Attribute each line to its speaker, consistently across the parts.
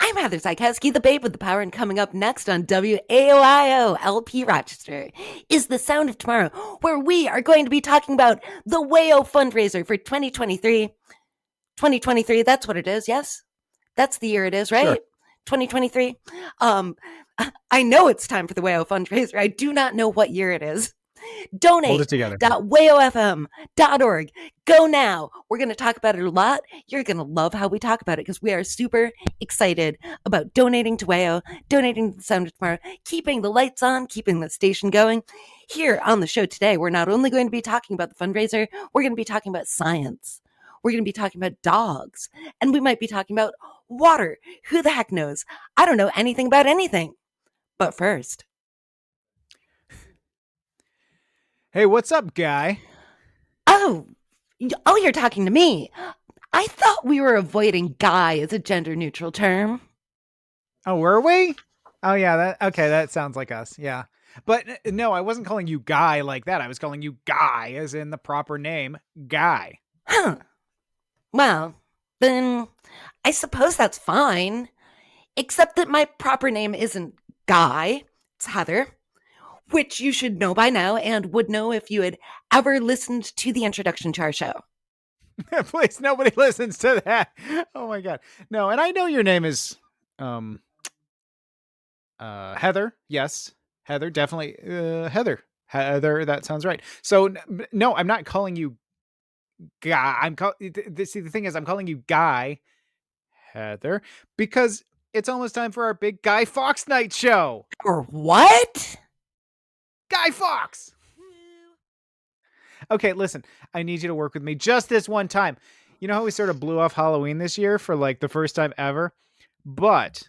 Speaker 1: I'm Heather Zykowski, the babe with the power, and coming up next on WAOIO LP Rochester is The Sound of Tomorrow, where we are going to be talking about the WAO fundraiser for 2023. 2023, that's what it is, yes? That's the year it is, right?
Speaker 2: Sure.
Speaker 1: 2023. I know it's time for the WAO fundraiser. I do not know what year it is.
Speaker 2: Hold it together.
Speaker 1: Donate.waofm.org. Go now. We're going to talk about it a lot. You're going to love how we talk about it because we are super excited about donating to WAO, donating to the Sound of Tomorrow, keeping the lights on, keeping the station going. Here on the show today, we're not only going to be talking about the fundraiser, we're going to be talking about science. We're going to be talking about dogs. And we might be talking about water. Who the heck knows? I don't know anything about anything. But first,
Speaker 2: Hey, what's up, guy?
Speaker 1: Oh, you're talking to me. I thought we were avoiding guy as a gender neutral term.
Speaker 2: Oh, were we? Oh, yeah. That sounds like us. Yeah. But no, I wasn't calling you guy like that. I was calling you guy as in the proper name, guy.
Speaker 1: Huh. Well, then I suppose that's fine. Except that my proper name isn't Guy, it's Heather, which you should know by now and would know if you had ever listened to the introduction to our show.
Speaker 2: Please, nobody listens to that. Oh my God. No, and I know your name is Heather. Yes. Heather, definitely. Heather. Heather, that sounds right. So no, I'm not calling you guy. See, the thing is, I'm calling you Guy, Heather, because it's almost time for our big Guy Fawkes night show.
Speaker 1: Or what?
Speaker 2: Guy Fawkes. Okay, listen, I need you to work with me just this one time. You know how we sort of blew off Halloween this year for like the first time ever? But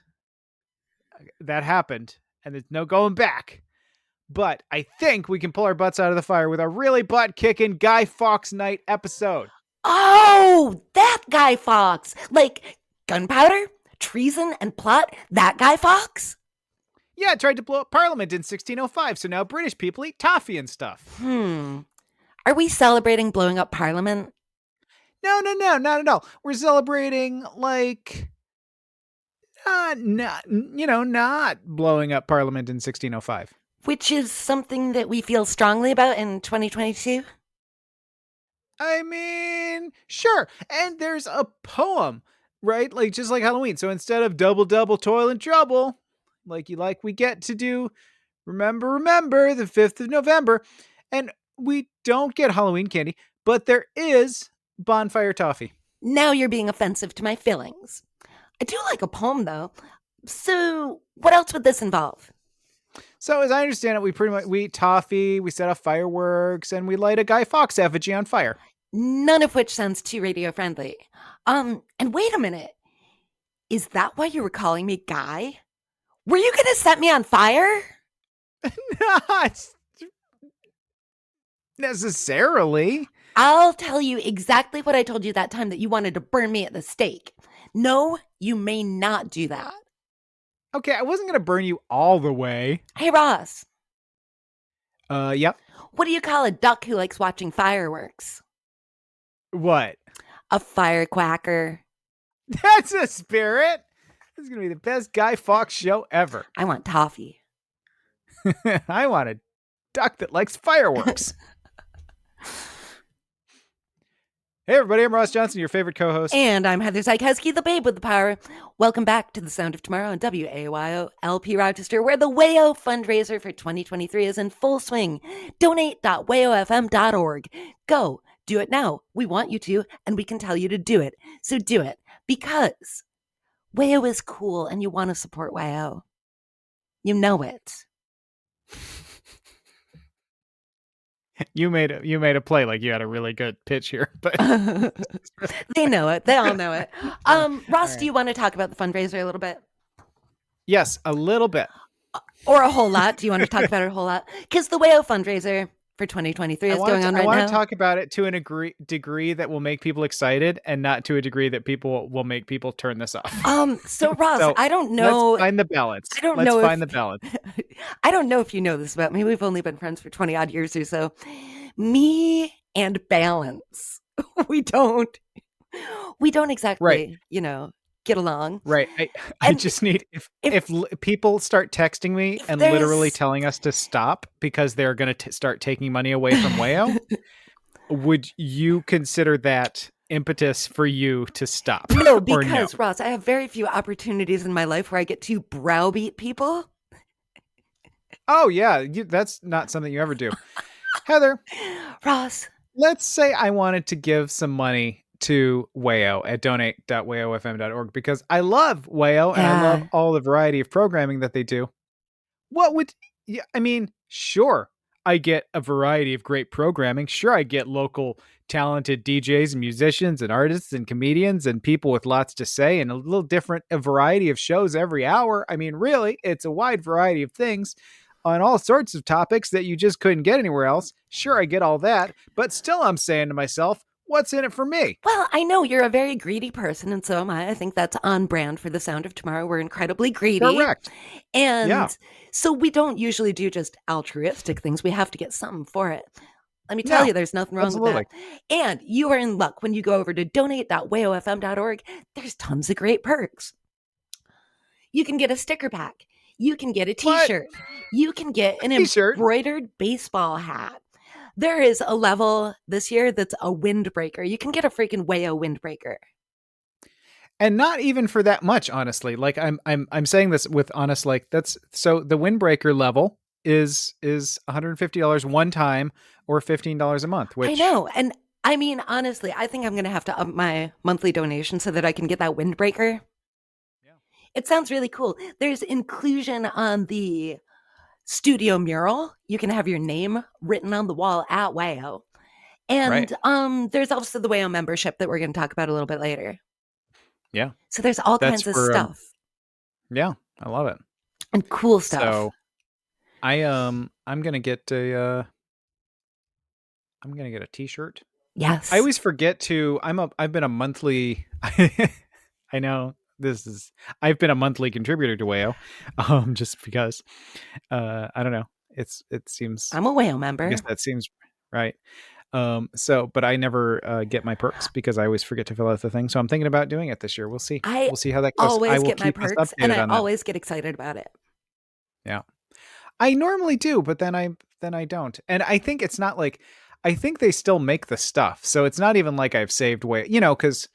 Speaker 2: that happened and there's no going back. But I think we can pull our butts out of the fire with a really butt-kicking Guy Fawkes night episode.
Speaker 1: Oh, that Guy Fawkes. Like gunpowder, treason, and plot, that Guy Fawkes?
Speaker 2: Yeah, tried to blow up Parliament in 1605, so now British people eat toffee and stuff.
Speaker 1: Are we celebrating blowing up Parliament?
Speaker 2: No, not at all. We're celebrating, like, not blowing up Parliament in 1605.
Speaker 1: Which is something that we feel strongly about in 2022?
Speaker 2: I mean, sure. And there's a poem, right? Like, just like Halloween. So instead of double, toil and trouble, we get to do remember, the 5th of November. And we don't get Halloween candy, but there is bonfire toffee.
Speaker 1: Now you're being offensive to my feelings. I do like a poem, though. So what else would this involve?
Speaker 2: So as I understand it, we eat toffee, we set off fireworks, and we light a Guy Fawkes effigy on fire.
Speaker 1: None of which sounds too radio friendly. And wait a minute. Is that why you were calling me Guy? Were you gonna set me on fire?
Speaker 2: Not necessarily.
Speaker 1: I'll tell you exactly what I told you that time that you wanted to burn me at the stake. No, you may not do that.
Speaker 2: Okay, I wasn't going to burn you all the way.
Speaker 1: Hey, Ross.
Speaker 2: Yep.
Speaker 1: What do you call a duck who likes watching fireworks?
Speaker 2: What?
Speaker 1: A firecracker.
Speaker 2: That's a spirit. This is going to be the best Guy Fawkes show ever.
Speaker 1: I want toffee.
Speaker 2: I want a duck that likes fireworks. Hey everybody, I'm Ross Johnson, your favorite co-host.
Speaker 1: And I'm Heather Zykowski, the babe with the power. Welcome back to The Sound of Tomorrow on WAOIO LP Rochester, where the WAO fundraiser for 2023 is in full swing. Donate.waofm.org. Go, do it now. We want you to, and we can tell you to do it. So do it, because WAO is cool and you want to support WAO. You know it.
Speaker 2: You made a play like you had a really good pitch here, but
Speaker 1: they know it. They all know it. Ross, right. Do you want to talk about the fundraiser a little bit?
Speaker 2: Yes, a little bit.
Speaker 1: Or a whole lot. Do you want to talk about it a whole lot? Because the WAO fundraiser for 2023 is going on right now.
Speaker 2: I want to talk about it to a degree that will make people excited and not to a degree that will make people turn this off.
Speaker 1: So Ross, I don't know.
Speaker 2: Let's find the balance.
Speaker 1: Let's
Speaker 2: find the balance.
Speaker 1: I don't know if you know this about me. We've only been friends for 20 odd years or so. Me and balance. We don't exactly,
Speaker 2: right.
Speaker 1: get along.
Speaker 2: Right. I
Speaker 1: And
Speaker 2: just need
Speaker 1: if
Speaker 2: people start texting me
Speaker 1: if
Speaker 2: and literally
Speaker 1: there's
Speaker 2: telling us to stop because they're going to start taking money away from Wayo, would you consider that impetus for you to stop
Speaker 1: no,
Speaker 2: or no?
Speaker 1: because Ross, I have very few opportunities in my life where I get to browbeat people.
Speaker 2: Oh yeah, that's not something you ever do. Heather,
Speaker 1: Ross,
Speaker 2: let's say I wanted to give some money to Wayo at donate.wayofm.org because I love Wayo and I love
Speaker 1: yeah.
Speaker 2: all the variety of programming that they do. What would yeah, I mean, sure, I get a variety of great programming. Sure, I get local talented DJs and musicians and artists and comedians and people with lots to say and a little different a variety of shows every hour. I mean, really, it's a wide variety of things on all sorts of topics that you just couldn't get anywhere else. Sure, I get all that, but still I'm saying to myself, what's in it for me?
Speaker 1: Well, I know you're a very greedy person, and so am I. I think that's on brand for the Sound of Tomorrow. We're incredibly greedy.
Speaker 2: Correct. Yeah.
Speaker 1: And so we don't usually do just altruistic things. We have to get something for it. Let me tell
Speaker 2: No.
Speaker 1: you, there's nothing wrong with
Speaker 2: Absolutely.
Speaker 1: that. And you are in luck when you go over to donate.wayofm.org. There's tons of great perks. You can get a sticker pack. You can get a
Speaker 2: What?
Speaker 1: t-shirt. You can get an
Speaker 2: T-shirt.
Speaker 1: embroidered baseball hat. There is a level this year that's a windbreaker. You can get a freaking Wayo windbreaker.
Speaker 2: And not even for that much, honestly. Like I'm saying this with honest, like that's so the windbreaker level is $150 one time or $15 a month,
Speaker 1: I
Speaker 2: which
Speaker 1: know. And I mean, honestly, I think I'm going to have to up my monthly donation so that I can get that windbreaker.
Speaker 2: yeah.
Speaker 1: It sounds really cool. There's inclusion on the studio mural. You can have your name written on the wall at Wayo.
Speaker 2: Right.
Speaker 1: And there's also the Wayo membership that we're going to talk about a little bit later.
Speaker 2: Yeah.
Speaker 1: So there's all
Speaker 2: That's
Speaker 1: kinds of
Speaker 2: for
Speaker 1: stuff
Speaker 2: yeah, I love it.
Speaker 1: and cool stuff.
Speaker 2: So I'm gonna get a t-shirt. I
Speaker 1: Yes.
Speaker 2: always forget to I've been a monthly I know this is I've been a monthly contributor to Wayo. Just because I don't know. It seems
Speaker 1: I'm a Wayo
Speaker 2: I guess
Speaker 1: member.
Speaker 2: that seems right. So but I never get my perks because I always forget to fill out the thing. So I'm thinking about doing it this year. We'll see.
Speaker 1: I
Speaker 2: We'll see how that goes. I
Speaker 1: always
Speaker 2: will
Speaker 1: get my
Speaker 2: keep us
Speaker 1: perks and
Speaker 2: updated
Speaker 1: I
Speaker 2: on that.
Speaker 1: always get excited about it.
Speaker 2: Yeah. I normally do, but then I don't. And I think it's not like I think they still make the stuff. So it's not even like I've saved way, cuz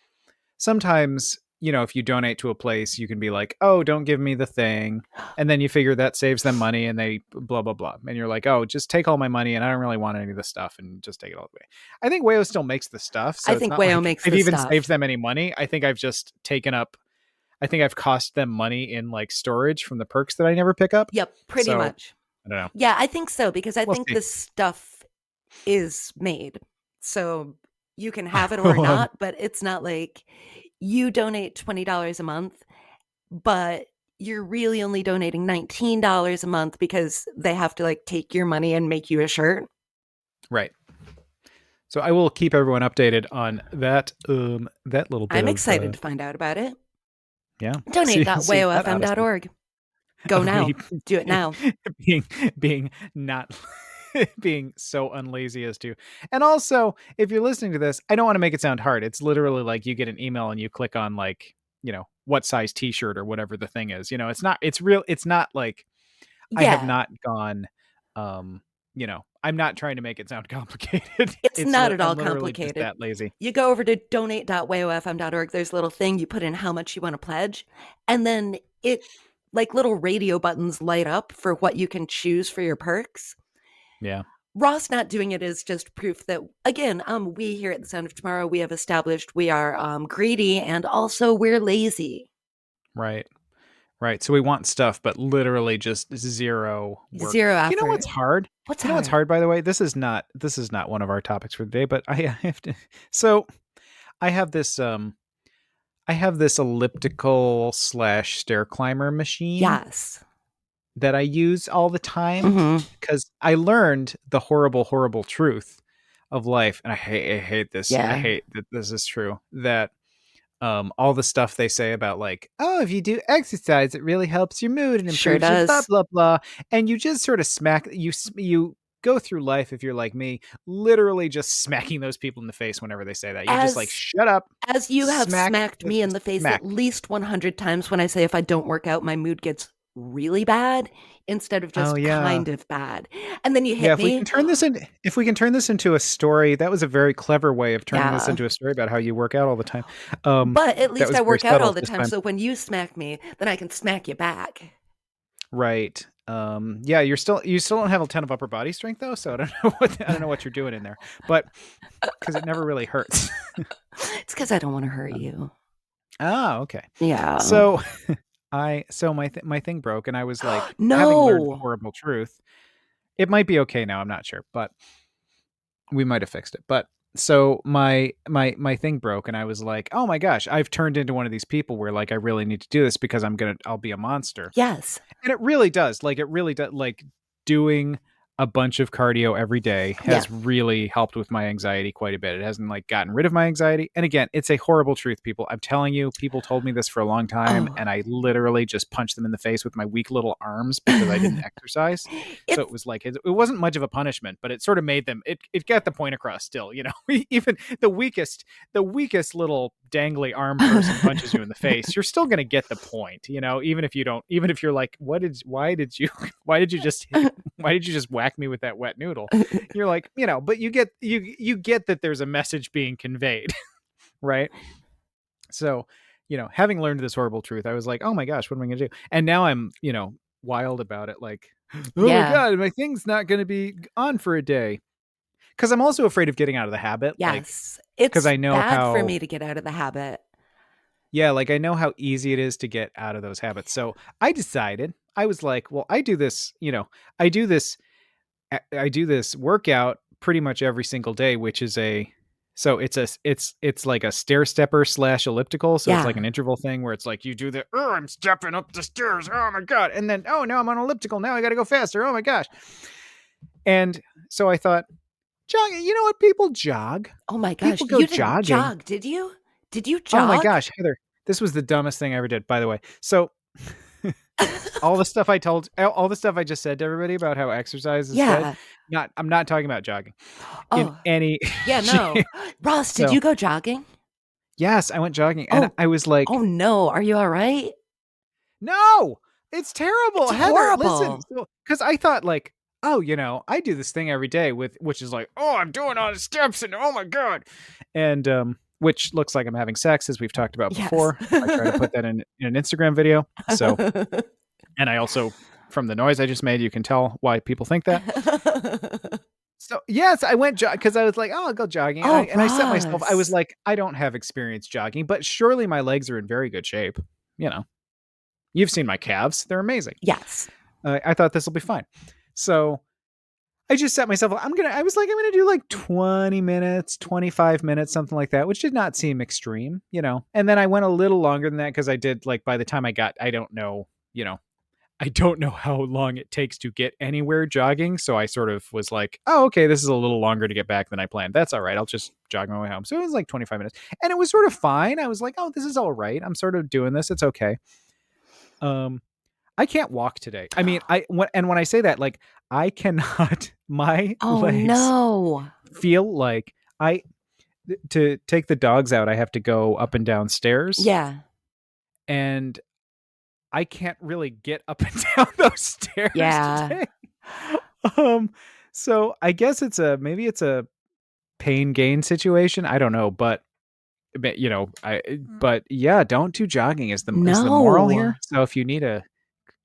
Speaker 2: sometimes, if you donate to a place, you can be like, "Oh, don't give me the thing." And then you figure that saves them money and they blah blah blah. And you're like, "Oh, just take all my money and I don't really want any of the stuff and just take it all the way." I think Wayo still makes the stuff, so
Speaker 1: I
Speaker 2: it's
Speaker 1: think
Speaker 2: not
Speaker 1: Wayo
Speaker 2: like
Speaker 1: makes
Speaker 2: I've
Speaker 1: the
Speaker 2: even
Speaker 1: stuff.
Speaker 2: saved them any money. I think I've just taken up I think I've cost them money in like storage from the perks that I never pick up.
Speaker 1: Yep, pretty
Speaker 2: So,
Speaker 1: much.
Speaker 2: I don't know.
Speaker 1: Yeah, I think so because I
Speaker 2: We'll
Speaker 1: think
Speaker 2: see.
Speaker 1: the stuff is made. So you can have it or not, but it's not like you donate $20 a month, but you're really only donating $19 a month because they have to like take your money and make you a shirt.
Speaker 2: Right. So I will keep everyone updated on that little bit
Speaker 1: I'm
Speaker 2: of
Speaker 1: excited to find out about it.
Speaker 2: yeah. See that honestly.
Speaker 1: Donate.wayofm.org. Go
Speaker 2: Of
Speaker 1: now.
Speaker 2: me
Speaker 1: Do it now.
Speaker 2: being being not being so unlazy as to. And also, if you're listening to this, I don't want to make it sound hard. It's literally like you get an email and you click on like, what size t-shirt or whatever the thing is. It's not like I have
Speaker 1: Yeah,
Speaker 2: not gone I'm not trying to make it sound complicated.
Speaker 1: it's not at all
Speaker 2: I'm literally just
Speaker 1: complicated.
Speaker 2: that lazy.
Speaker 1: You go over to donate.wayofm.org. There's a little thing. You put in how much you want to pledge. And then it, like little radio buttons light up for what you can choose for your perks.
Speaker 2: Yeah.
Speaker 1: Ross not doing it is just proof that, again, we here at the Sound of Tomorrow, we have established we are greedy and also we're lazy.
Speaker 2: Right. Right. So we want stuff, but literally just zero work.
Speaker 1: Zero
Speaker 2: You know what's
Speaker 1: effort.
Speaker 2: hard?
Speaker 1: What's
Speaker 2: You know what's
Speaker 1: hard?
Speaker 2: hard, by the way? This is not one of our topics for today, but I have to so I have this elliptical slash stair climber machine
Speaker 1: Yes.
Speaker 2: that I use all the time
Speaker 1: Hmm.
Speaker 2: because I learned the horrible, horrible truth of life. And I hate this. I
Speaker 1: Yeah.
Speaker 2: hate that this is true. That all the stuff they say about like, oh, if you do exercise, it really helps your mood and
Speaker 1: Sure
Speaker 2: improves your blah
Speaker 1: does.
Speaker 2: blah blah, and you just sort of smack you go through life, if you're like me, literally just smacking those people in the face whenever they say that. You're just like,
Speaker 1: As
Speaker 2: shut up,
Speaker 1: as you have
Speaker 2: smack,
Speaker 1: smacked me in the face
Speaker 2: smack.
Speaker 1: at least 100 times when I say if I don't work out, my mood gets really bad instead of
Speaker 2: Oh
Speaker 1: just
Speaker 2: yeah.
Speaker 1: kind of bad. And then you
Speaker 2: Yeah,
Speaker 1: hit me.
Speaker 2: if we can turn this into a story, that was a very clever way of turning this
Speaker 1: Yeah.
Speaker 2: into a story about how you work out all the time. Um,
Speaker 1: But at
Speaker 2: that
Speaker 1: least
Speaker 2: was
Speaker 1: I
Speaker 2: very
Speaker 1: work out all
Speaker 2: subtle
Speaker 1: the
Speaker 2: this
Speaker 1: time.
Speaker 2: time.
Speaker 1: So when you smack me, then I can smack you back.
Speaker 2: Right. Yeah, you still don't have a ton of upper body strength though, so I don't know what you're doing in there. But because it never really hurts.
Speaker 1: It's because I don't want to hurt
Speaker 2: Um,
Speaker 1: you.
Speaker 2: okay.
Speaker 1: Yeah.
Speaker 2: So my thing broke and I was like, having learned the
Speaker 1: No.
Speaker 2: horrible truth, it might be okay now, I'm not sure, but we might have fixed it. But so my thing broke and I was like, "Oh my gosh, I've turned into one of these people where like I really need to do this because I'll be a monster."
Speaker 1: Yes.
Speaker 2: And it really does. Like it really does. Like doing a bunch of cardio every day
Speaker 1: Yeah.
Speaker 2: has really helped with my anxiety quite a bit. It hasn't like gotten rid of my anxiety. And again, it's a horrible truth, people. I'm telling you, people told me this for a long time,
Speaker 1: Oh.
Speaker 2: and I literally just punched them in the face with my weak little arms because I didn't exercise. So
Speaker 1: It's
Speaker 2: it was like it wasn't much of a punishment, but it sort of made them. It got the point across. Still, even the weakest little dangly arm person punches you in the face, you're still going to get the point. Even if you don't, even if you're like, why did you, why did you just why did you just whack me with that wet noodle? You're like, but you get that there's a message being conveyed, right? So, having learned this horrible truth, I was like, oh my gosh, what am I going to do? And now I'm, wild about it. Like, oh my
Speaker 1: yeah.
Speaker 2: God, my thing's not going to be on for a day. Cause I'm also afraid of getting out of the habit. Like,
Speaker 1: Yes.
Speaker 2: cause
Speaker 1: It's
Speaker 2: I know
Speaker 1: bad for
Speaker 2: how,
Speaker 1: me to get out of the habit.
Speaker 2: yeah, like I know how easy it is to get out of those habits. So I decided, I was like, well, I do this, I do this I do this workout pretty much every single day, which is it's like a stair stepper / elliptical. So it's like
Speaker 1: Yeah.
Speaker 2: an interval thing where it's like you do oh, I'm stepping up the stairs. Oh my God. And then, oh, now I'm on elliptical. Now I got to go faster. Oh my gosh. And so I thought, jogging, you know what? People jog.
Speaker 1: Oh my gosh.
Speaker 2: People go
Speaker 1: You didn't
Speaker 2: jogging.
Speaker 1: jog, did you? Did you
Speaker 2: Oh my
Speaker 1: jog?
Speaker 2: gosh, Heather, this was the dumbest thing I ever did, by the way. So all the stuff I just said to everybody about how exercise is good.
Speaker 1: Yeah.
Speaker 2: I'm not talking about jogging in
Speaker 1: Oh,
Speaker 2: any
Speaker 1: yeah, no.
Speaker 2: shape.
Speaker 1: Ross, did
Speaker 2: So
Speaker 1: you go jogging?
Speaker 2: yes, I went jogging and
Speaker 1: Oh,
Speaker 2: I was like,
Speaker 1: oh no. Are you all right?
Speaker 2: no, it's terrible.
Speaker 1: It's
Speaker 2: Heather, listen.
Speaker 1: horrible.
Speaker 2: So, cause I thought like, oh, I do this thing every day which is like, oh, I'm doing all the steps and oh my God. And, which looks like I'm having sex as we've talked about
Speaker 1: Yes.
Speaker 2: before. I try to put that in an Instagram video. So, and I also, from the noise I just made, you can tell why people think that. So yes, I went because I was like, oh, I'll go jogging.
Speaker 1: Oh,
Speaker 2: I set myself. I was
Speaker 1: Ross.
Speaker 2: like, I don't have experience jogging, but surely my legs are in very good shape. You know, you've seen my calves; they're amazing.
Speaker 1: Yes.
Speaker 2: I thought this will be fine. So I just set myself. I was like, I'm gonna do like 20 minutes, 25 minutes, something like that, which did not seem extreme. And then I went a little longer than that because I did like by the time I don't know. I don't know how long it takes to get anywhere jogging. So I sort of was like, oh, okay, this is a little longer to get back than I planned. That's all right. I'll just jog my way home. So it was like 25 minutes and it was sort of fine. I was like, oh, this is all right. I'm sort of doing this. It's okay. Um, I can't walk today. I mean, when I say that, like, I cannot, my
Speaker 1: Oh
Speaker 2: legs
Speaker 1: no.
Speaker 2: feel like to take the dogs out, I have to go up and down stairs
Speaker 1: Yeah.
Speaker 2: and I can't really get up and down those stairs
Speaker 1: Yeah.
Speaker 2: today. Um, so I guess maybe it's a pain gain situation. I don't know, but but yeah, don't do jogging is the moral
Speaker 1: No.
Speaker 2: here. So if you need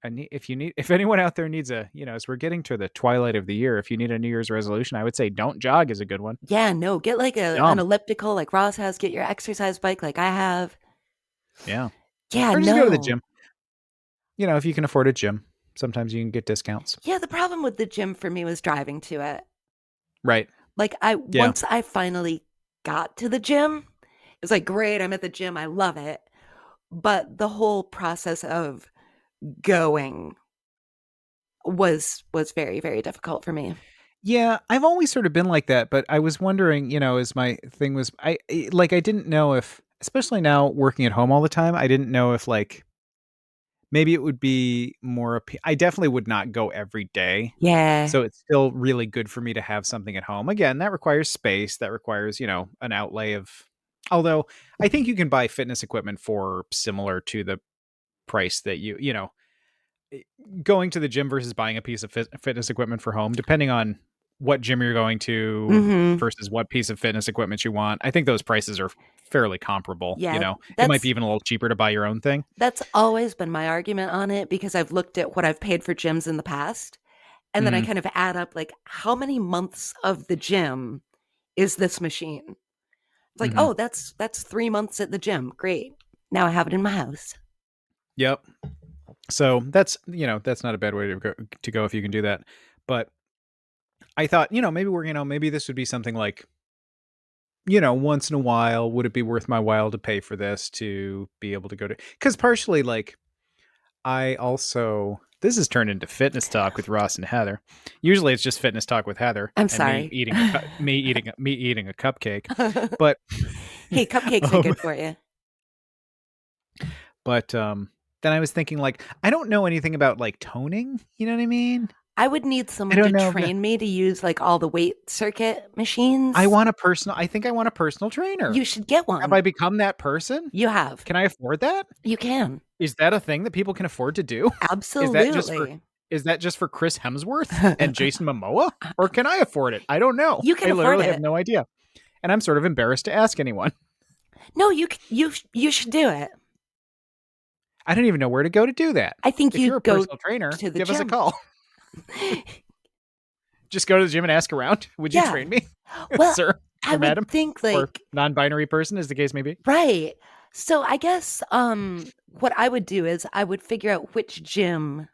Speaker 2: if anyone out there needs as we're getting to the twilight of the year, if you need a New Year's resolution, I would say don't jog is a good one.
Speaker 1: Yeah, no. Get like an
Speaker 2: Dumb.
Speaker 1: elliptical like Ross has. Get your exercise bike like I have.
Speaker 2: Yeah.
Speaker 1: Yeah,
Speaker 2: Or just go to the
Speaker 1: no.
Speaker 2: gym. If you can afford a gym, sometimes you can get discounts.
Speaker 1: Yeah, the problem with the gym for me was driving to it.
Speaker 2: Right.
Speaker 1: Like
Speaker 2: Yeah.
Speaker 1: once I finally got to the gym, it was like great, I'm at the gym, I love it. But the whole process of going was very, very difficult for me.
Speaker 2: Yeah, I've always sort of been like that, but I was wondering, as my thing was I didn't know if, especially now working at home all the time, I didn't know if like maybe it would be more I definitely would not go every day.
Speaker 1: Yeah.
Speaker 2: So it's still really good for me to have something at home. Again, that requires space, that requires, an outlay of, although I think you can buy fitness equipment for similar to the price that going to the gym versus buying a piece of fitness equipment for home, depending on what gym you're going to
Speaker 1: Mm-hmm.
Speaker 2: versus what piece of fitness equipment you want. I think those prices are fairly comparable.
Speaker 1: Yeah.
Speaker 2: It might be
Speaker 1: That's
Speaker 2: even a little cheaper to buy your own thing.
Speaker 1: that's always been my argument on it because I've looked at what I've paid for gyms in the past. And then I
Speaker 2: Mhm.
Speaker 1: kind of add up like how many months of the gym is this machine? It's like,
Speaker 2: Mhm.
Speaker 1: oh, that's 3 months at the gym. Great. Now I have it in my house.
Speaker 2: Yep. So that's not a bad way to go if you can do that. But I thought, maybe this would be something like, once in a while, would it be worth my while to pay for this to be able to go to? Because partially, like, I also this has turned into fitness talk with Ross and Heather. Usually, it's just fitness talk with Heather
Speaker 1: I'm
Speaker 2: and me
Speaker 1: sorry.
Speaker 2: eating me eating a cupcake. But
Speaker 1: Hey, cupcakes are
Speaker 2: um,
Speaker 1: good for you.
Speaker 2: but then I was thinking, like, I don't know anything about like toning. You know what I mean?
Speaker 1: I would need
Speaker 2: I
Speaker 1: someone to
Speaker 2: don't know.
Speaker 1: train me to use like all the weight circuit
Speaker 2: I
Speaker 1: machines.
Speaker 2: want a personal. I think I want a personal trainer.
Speaker 1: You should get
Speaker 2: Have
Speaker 1: one.
Speaker 2: I become that person?
Speaker 1: You have.
Speaker 2: Can I afford that?
Speaker 1: You can.
Speaker 2: Is that a thing that people can afford to do? Is that just for
Speaker 1: Absolutely.
Speaker 2: is that just for Chris Hemsworth and Jason Momoa? Or can I afford it? I don't know.
Speaker 1: You can
Speaker 2: I
Speaker 1: afford
Speaker 2: literally have
Speaker 1: it.
Speaker 2: no idea. And I'm sort of embarrassed to ask anyone.
Speaker 1: No, you should do it.
Speaker 2: I don't even know where to go to do that.
Speaker 1: I think
Speaker 2: If
Speaker 1: you
Speaker 2: you're a
Speaker 1: go
Speaker 2: personal trainer,
Speaker 1: to the
Speaker 2: give us a
Speaker 1: gym.
Speaker 2: call. Just go to the gym and ask around. Would you
Speaker 1: Yeah.
Speaker 2: train me,
Speaker 1: Well,
Speaker 2: sir
Speaker 1: I
Speaker 2: or
Speaker 1: would
Speaker 2: madam,
Speaker 1: think
Speaker 2: or
Speaker 1: like
Speaker 2: non-binary person, as the case may be?
Speaker 1: right. So I guess what I would do is I would figure out which gym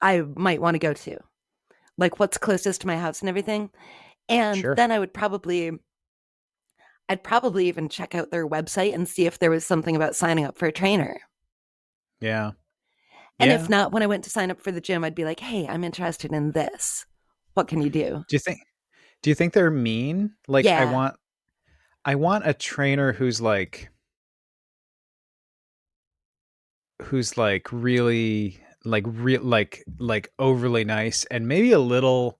Speaker 1: I might want to go to. Like what's closest to my house and everything. And
Speaker 2: Sure.
Speaker 1: then I'd probably even check out their website and see if there was something about signing up for a trainer.
Speaker 2: Yeah.
Speaker 1: And if
Speaker 2: Yeah.
Speaker 1: not, when I went to sign up for the gym, I'd be like, "Hey, I'm interested in this. What can you do?"
Speaker 2: Do you think do you think they're mean? Like
Speaker 1: Yeah.
Speaker 2: I want a trainer who's like really like overly nice and maybe a little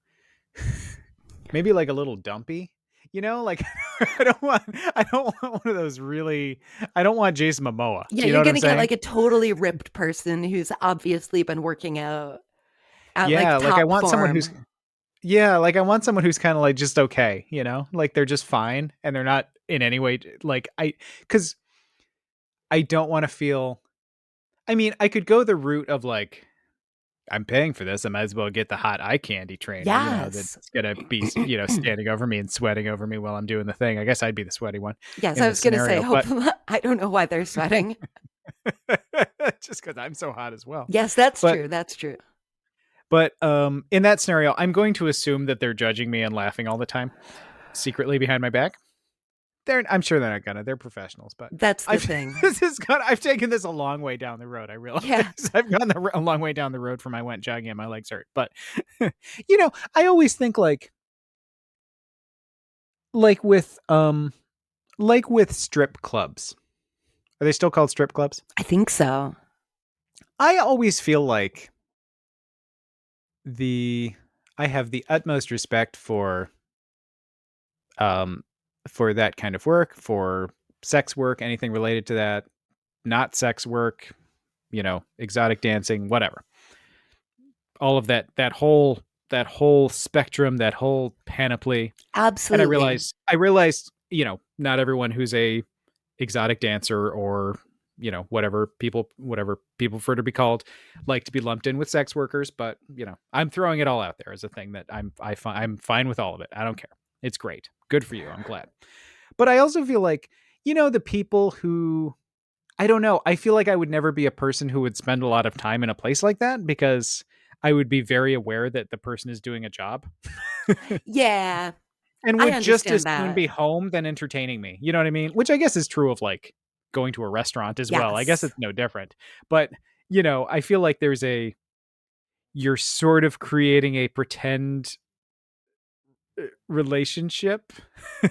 Speaker 2: maybe like a little dumpy. Like I don't want one of those really I don't want Jason Momoa.
Speaker 1: Yeah,
Speaker 2: You know
Speaker 1: you're
Speaker 2: what I'm
Speaker 1: gonna get
Speaker 2: saying?
Speaker 1: like a totally ripped person who's obviously been working out at like
Speaker 2: Yeah, like I
Speaker 1: top
Speaker 2: want someone who's
Speaker 1: form.
Speaker 2: yeah, like I want someone who's kind of like just okay. Like they're just fine and they're not in any way like cuz I don't want to feel I mean, I could go the route of like I'm paying for this. I might as well get the hot eye candy trainer,
Speaker 1: Yes.
Speaker 2: that's gonna be, standing over me and sweating over me while I'm doing the thing. I guess I'd be the sweaty one
Speaker 1: Yes,
Speaker 2: in
Speaker 1: I
Speaker 2: this
Speaker 1: was gonna say,
Speaker 2: scenario, but
Speaker 1: hopefully, I don't know why they're sweating.
Speaker 2: just because I'm so hot as well.
Speaker 1: Yes, that's
Speaker 2: But
Speaker 1: true. That's true.
Speaker 2: in that scenario, I'm going to assume that they're judging me and laughing all the time, secretly behind my back. I'm sure they're not gonna. They're professionals, but
Speaker 1: That's the
Speaker 2: I've
Speaker 1: thing.
Speaker 2: I've taken this a long way down the road. I realize
Speaker 1: Yeah.
Speaker 2: I've gone a long way down the road from I went jogging and my legs hurt. But I always think like with strip clubs. Are they still called strip clubs?
Speaker 1: I think so.
Speaker 2: I always feel like the I have the utmost respect um for that kind of work, for sex work, anything related to that, not sex work, exotic dancing, whatever. All of that whole spectrum, that whole panoply. And
Speaker 1: Absolutely.
Speaker 2: I realized, not everyone who's a exotic dancer or, whatever people prefer to be called, like to be lumped in with sex workers, but I'm throwing it all out there as a thing that I'm fine with all of it. I don't care. It's great. Good for you. I'm glad. But I also feel like, the people who I don't know. I feel like I would never be a person who would spend a lot of time in a place like that because I would be very aware that the person is doing a job
Speaker 1: Yeah,
Speaker 2: and
Speaker 1: I
Speaker 2: would just as
Speaker 1: understand
Speaker 2: soon
Speaker 1: that.
Speaker 2: be home than entertaining me. You know what I mean? Which I guess is true of like going to a restaurant as well. I guess
Speaker 1: Yes.
Speaker 2: it's no different. But, I feel like you're sort of creating a pretend relationship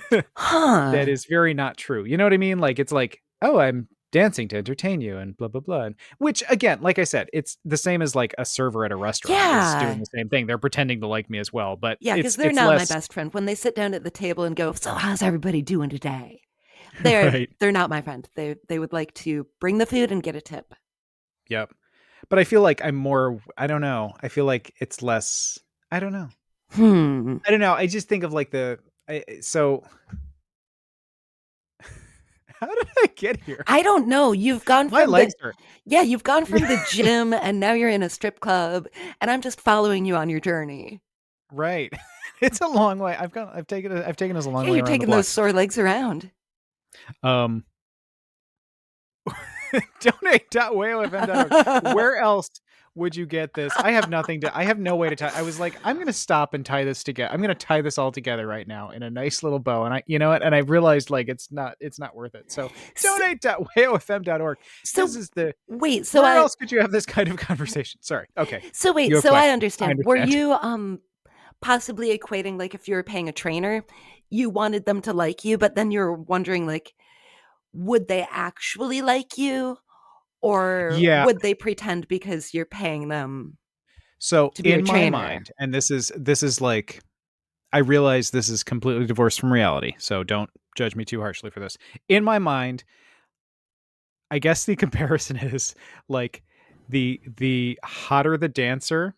Speaker 2: that
Speaker 1: Huh.
Speaker 2: is very not true. You know what I mean? Like it's like, oh, I'm dancing to entertain you and blah blah blah. And, which again, like I said, it's the same as like a server at a restaurant is doing
Speaker 1: Yeah.
Speaker 2: the same thing. They're pretending to like me as well, but
Speaker 1: Yeah, because they're
Speaker 2: it's
Speaker 1: not my
Speaker 2: less
Speaker 1: best friend. When they sit down at the table and go, "So how's everybody doing today?" They're
Speaker 2: right.
Speaker 1: they're not my friend. They would like to bring the food and get a tip.
Speaker 2: Yep. But I feel like I'm more. I don't know. I feel like it's less. I don't know.
Speaker 1: Hmm.
Speaker 2: I don't know. I just think of like so. How did I get here?
Speaker 1: I don't know. You've gone
Speaker 2: My
Speaker 1: from the
Speaker 2: legs hurt.
Speaker 1: yeah, you've gone from the gym and now you're in a strip club, and I'm just following you on your journey.
Speaker 2: Right. It's a long way. I've taken us a long
Speaker 1: Yeah,
Speaker 2: way
Speaker 1: you're
Speaker 2: around the
Speaker 1: taking
Speaker 2: block.
Speaker 1: those sore legs around.
Speaker 2: Um donate.wayofm.org. Where else would you get this? I have no way to tie. I was like, I'm going to stop and tie this together. I'm going to tie this all together right now in a nice little bow. And you know what? And I realized like it's not worth it. So
Speaker 1: So,
Speaker 2: donate.wayofm.org.
Speaker 1: so wait,
Speaker 2: Where else could you have this kind of conversation? Sorry. Okay. You have
Speaker 1: so I
Speaker 2: questions. I
Speaker 1: understand. Were
Speaker 2: understand.
Speaker 1: you possibly equating like if you were paying a trainer, you wanted them to like you, but then you're wondering like would they actually like you or
Speaker 2: Yeah.
Speaker 1: would they pretend because you're paying them
Speaker 2: So
Speaker 1: to be your
Speaker 2: in my
Speaker 1: trainer?
Speaker 2: mind, and this is like I realize this is completely divorced from reality, so don't judge me too harshly for this. In my mind, I guess the comparison is like the hotter the dancer,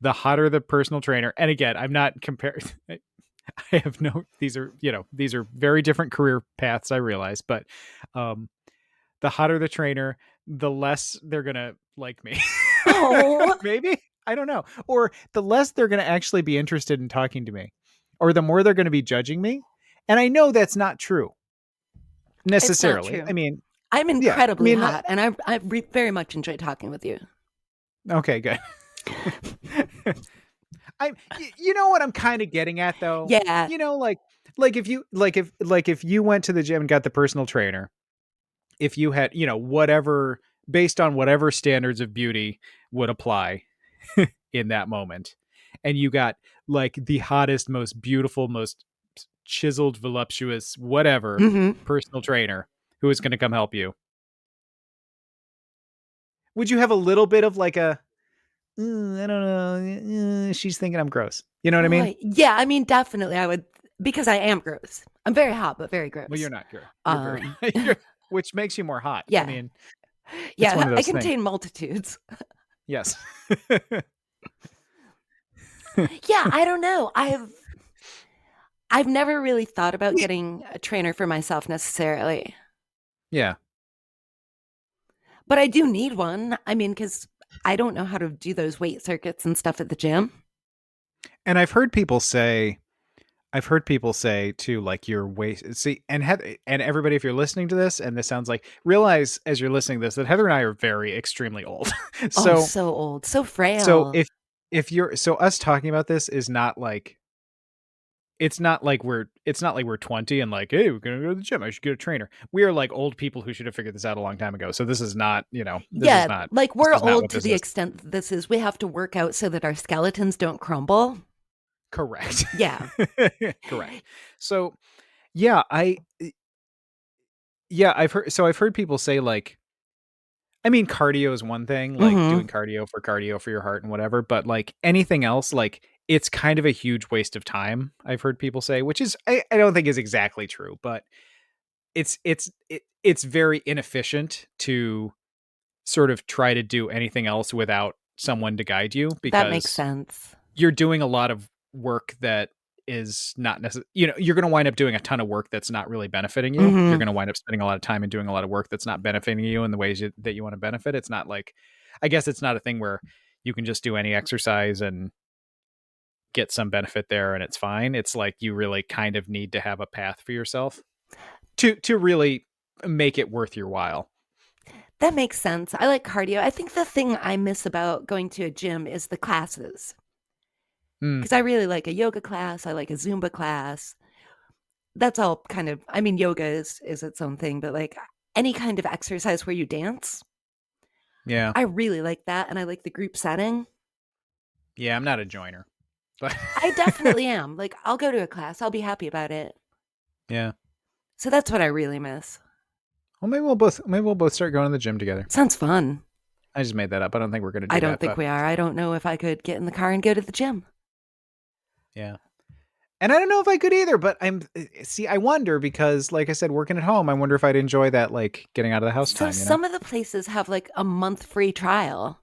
Speaker 2: the hotter the personal trainer. And again, I'm not comparing. I have no. These are very different career paths. I realize, but um, the hotter the trainer, the less they're gonna like me.
Speaker 1: Oh,
Speaker 2: Maybe, I don't know, or the less they're gonna actually be interested in talking to me, or the more they're gonna be judging me. And I know that's not true
Speaker 1: it's not
Speaker 2: necessarily. I
Speaker 1: true.
Speaker 2: mean,
Speaker 1: I'm
Speaker 2: yeah, I
Speaker 1: incredibly
Speaker 2: mean,
Speaker 1: hot and very much enjoy talking with you.
Speaker 2: okay, good. You know what I'm kind of getting at though.
Speaker 1: Yeah.
Speaker 2: You know, like if you went to the gym and got the personal trainer, if you had whatever based on whatever standards of beauty would apply in that moment, and you got like the hottest, most beautiful, most chiseled, voluptuous, whatever
Speaker 1: Hmm.
Speaker 2: personal trainer who is going to come help you, would you have a little bit of like a I don't know. She's thinking I'm gross. You know what I mean?
Speaker 1: Boy, yeah, I mean, definitely I would because I am gross. I'm very hot, but very
Speaker 2: Well, you're
Speaker 1: gross.
Speaker 2: not girl. You're very,
Speaker 1: Um,
Speaker 2: which makes you more hot. I
Speaker 1: yeah,
Speaker 2: mean, it's one
Speaker 1: yeah,
Speaker 2: of
Speaker 1: I
Speaker 2: those things.
Speaker 1: contain multitudes.
Speaker 2: Yes.
Speaker 1: Yeah, I don't know. I've never really thought about getting a trainer for myself necessarily,
Speaker 2: Yeah.
Speaker 1: but I do need one. I mean, because I don't know how to do those weight circuits and stuff at the gym.
Speaker 2: And I've heard people say too, like your waist. See, and everybody, if you're listening to this, and this sounds like, realize as you're listening to this that Heather and I are very extremely old.
Speaker 1: Oh,
Speaker 2: so
Speaker 1: so old, so
Speaker 2: so
Speaker 1: frail.
Speaker 2: if you're so us talking about this is not like it's not like we're 20 and like, hey, we're gonna go to the gym. I should get a trainer. We are like old people who should have figured this out a long time ago. So this is not,
Speaker 1: Yeah, like
Speaker 2: this
Speaker 1: we're
Speaker 2: is not
Speaker 1: old
Speaker 2: what
Speaker 1: to
Speaker 2: this
Speaker 1: the
Speaker 2: is.
Speaker 1: extent that this is we have to work out so that our skeletons don't crumble.
Speaker 2: Correct.
Speaker 1: Yeah.
Speaker 2: Correct. So yeah, I've heard people say like, I mean, cardio is one thing, like
Speaker 1: Hmm.
Speaker 2: doing cardio for your heart and whatever, but like anything else, like it's kind of a huge waste of time. I've heard people say, which is I don't think is exactly true, but it's very inefficient to sort of try to do anything else without someone to guide you,
Speaker 1: That makes
Speaker 2: because
Speaker 1: sense.
Speaker 2: you're doing a lot of work that is not necessarily, you're going to wind up doing a ton of work that's not really benefiting you. You're
Speaker 1: Hmm.
Speaker 2: going to wind up spending a lot of time and doing a lot of work that's not benefiting you in the ways that you want to benefit. It's not like, I guess it's not a thing where you can just do any exercise and get some benefit there and it's fine. It's like you really kind of need to have a path for yourself to really make it worth your while.
Speaker 1: That makes sense. I like cardio. I think the thing I miss about going to a gym is the classes.
Speaker 2: Mm,
Speaker 1: Because I really like a yoga class, I like a Zumba class. That's all kind of I mean yoga is its own thing, but like any kind of exercise where you dance,
Speaker 2: yeah.
Speaker 1: I really like that and I like the group setting.
Speaker 2: Yeah. I'm not a joiner, but
Speaker 1: I definitely am. Like I'll go to a class, I'll be happy about it.
Speaker 2: yeah.
Speaker 1: So that's what I really miss.
Speaker 2: Well, maybe we'll both start going to the gym together.
Speaker 1: Sounds fun.
Speaker 2: I just made that up. I don't think we're going to
Speaker 1: I
Speaker 2: do
Speaker 1: don't
Speaker 2: that,
Speaker 1: think
Speaker 2: but
Speaker 1: we are. I don't know if I could get in the car and go to the gym.
Speaker 2: yeah. And I don't know if I could either, but I wonder because like I said, working at home, I wonder if I'd enjoy that, like getting out of the house
Speaker 1: So
Speaker 2: time, you know?
Speaker 1: some of the places have like a month free trial.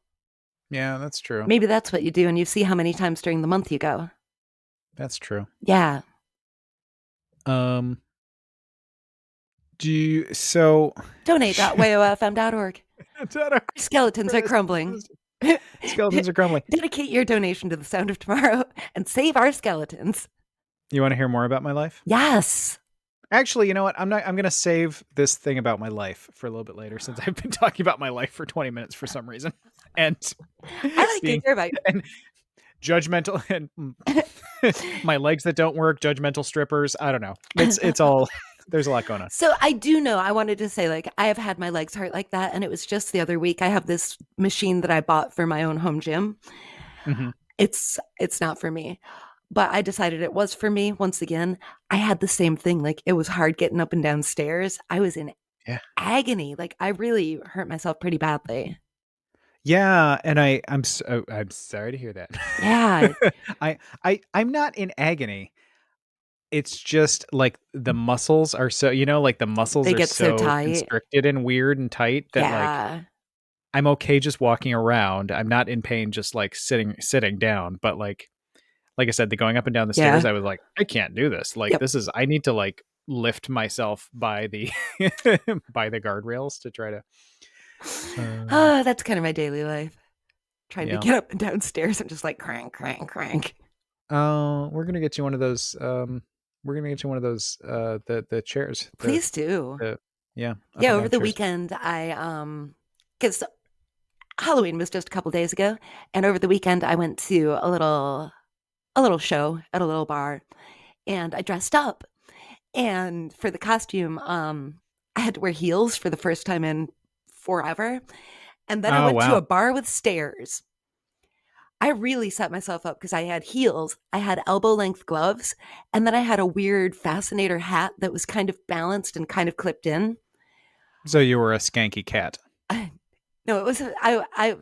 Speaker 2: Yeah, that's true.
Speaker 1: Maybe that's what you do and you see how many times during the month you go.
Speaker 2: That's true.
Speaker 1: Yeah.
Speaker 2: Um, so
Speaker 1: Donate.wayofm.org. Our skeletons are crumbling.
Speaker 2: Skeletons are crumbling.
Speaker 1: Dedicate your donation to the Sound of Tomorrow and save our skeletons.
Speaker 2: You want to hear more about my life?
Speaker 1: Yes.
Speaker 2: Actually, you know what? I'm going to save this thing about my life for a little bit later since I've been talking about my life for 20 minutes for some reason. And
Speaker 1: I like to hear about
Speaker 2: and judgmental and my legs that don't work, judgmental strippers. I don't know. It's all there's a lot going on.
Speaker 1: So I do know, I wanted to say, like, I have had my legs hurt like that. And it was just the other week. I have this machine that I bought for my own home gym.
Speaker 2: Mm-hmm.
Speaker 1: It's not for me. But I decided it was for me. Once again, I had the same thing. Like, it was hard getting up and down stairs. I was in agony. Like, I really hurt myself pretty badly.
Speaker 2: Yeah, and I'm sorry to hear that.
Speaker 1: Yeah.
Speaker 2: I'm not in agony. It's just like the muscles are so, like the muscles
Speaker 1: They
Speaker 2: are
Speaker 1: get so tight.
Speaker 2: constricted and weird and tight that like I'm okay just walking around. I'm not in pain just like sitting down, but like I said, the going up and down the stairs, I was like, I can't do this. Like I need to like lift myself by the by the guardrails to try to
Speaker 1: that's kind of my daily life. Trying to get up and down stairs and just like crank.
Speaker 2: We're gonna get you one of those. We're gonna get you one of those. The chairs.
Speaker 1: Please do.
Speaker 2: Yeah.
Speaker 1: Over the weekend, I because Halloween was just a couple days ago, and over the weekend I went to a little show at a little bar, and I dressed up, and for the costume, I had to wear heels for the first time in forever, and then I went to a bar with stairs. I really set myself up because I had heels, I had elbow length gloves, and then I had a weird fascinator hat that was kind of balanced and kind of clipped in.
Speaker 2: So you were a skanky cat.
Speaker 1: No, it was I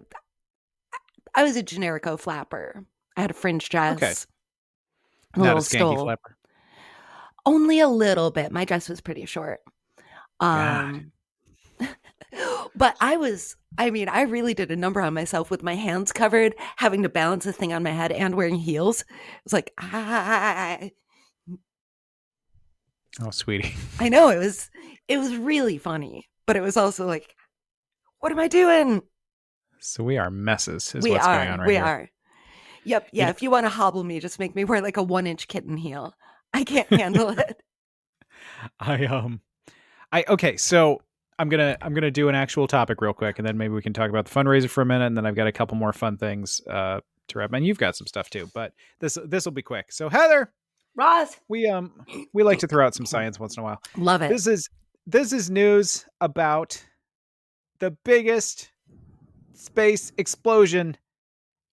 Speaker 1: was a generico flapper. I had a fringe dress.
Speaker 2: Okay.
Speaker 1: Not a skanky flapper. Only a little bit. My dress was pretty short. But I really did a number on myself with my hands covered, having to balance a thing on my head and wearing heels. It was like,
Speaker 2: Oh, sweetie.
Speaker 1: I know, it was really funny, but it was also like, what am I doing?
Speaker 2: So we are messes is what's going on right
Speaker 1: we
Speaker 2: here.
Speaker 1: We are. Yep. Yeah. If you want to hobble me, just make me wear like a 1-inch kitten heel. I can't handle it.
Speaker 2: Okay. So I'm gonna do an actual topic real quick, and then maybe we can talk about the fundraiser for a minute, and then I've got a couple more fun things to wrap. And you've got some stuff too, but this will be quick. So Heather,
Speaker 1: Ross,
Speaker 2: we like to throw out some science once in a while.
Speaker 1: Love it.
Speaker 2: This is news about the biggest space explosion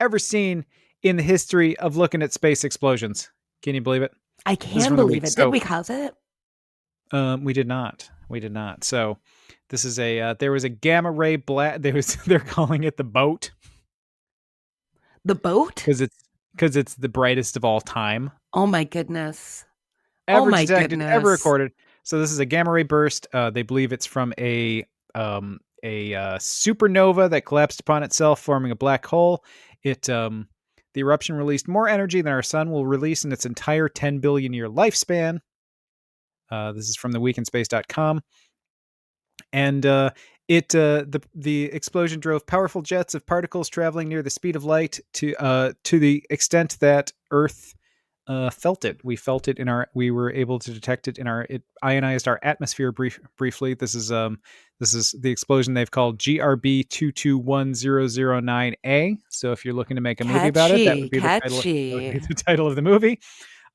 Speaker 2: ever seen in the history of looking at space explosions. Can you believe it?
Speaker 1: I can believe it. Did we cause it?
Speaker 2: We did not. So this is there was a gamma ray blast. They're calling it the boat.
Speaker 1: The boat?
Speaker 2: Because it's the brightest of all time.
Speaker 1: Oh my goodness.
Speaker 2: Ever detected, ever recorded. So this is a gamma ray burst. They believe it's from a supernova that collapsed upon itself, forming a black hole. The eruption released more energy than our sun will release in its entire 10 billion year lifespan. This is from the weekinspace.com. And the explosion drove powerful jets of particles traveling near the speed of light to the extent that Earth felt it. We felt it we were able to detect it it ionized our atmosphere briefly. This is the explosion they've called GRB 221009A. So if you're looking to make a movie about it, that would be the title of the movie.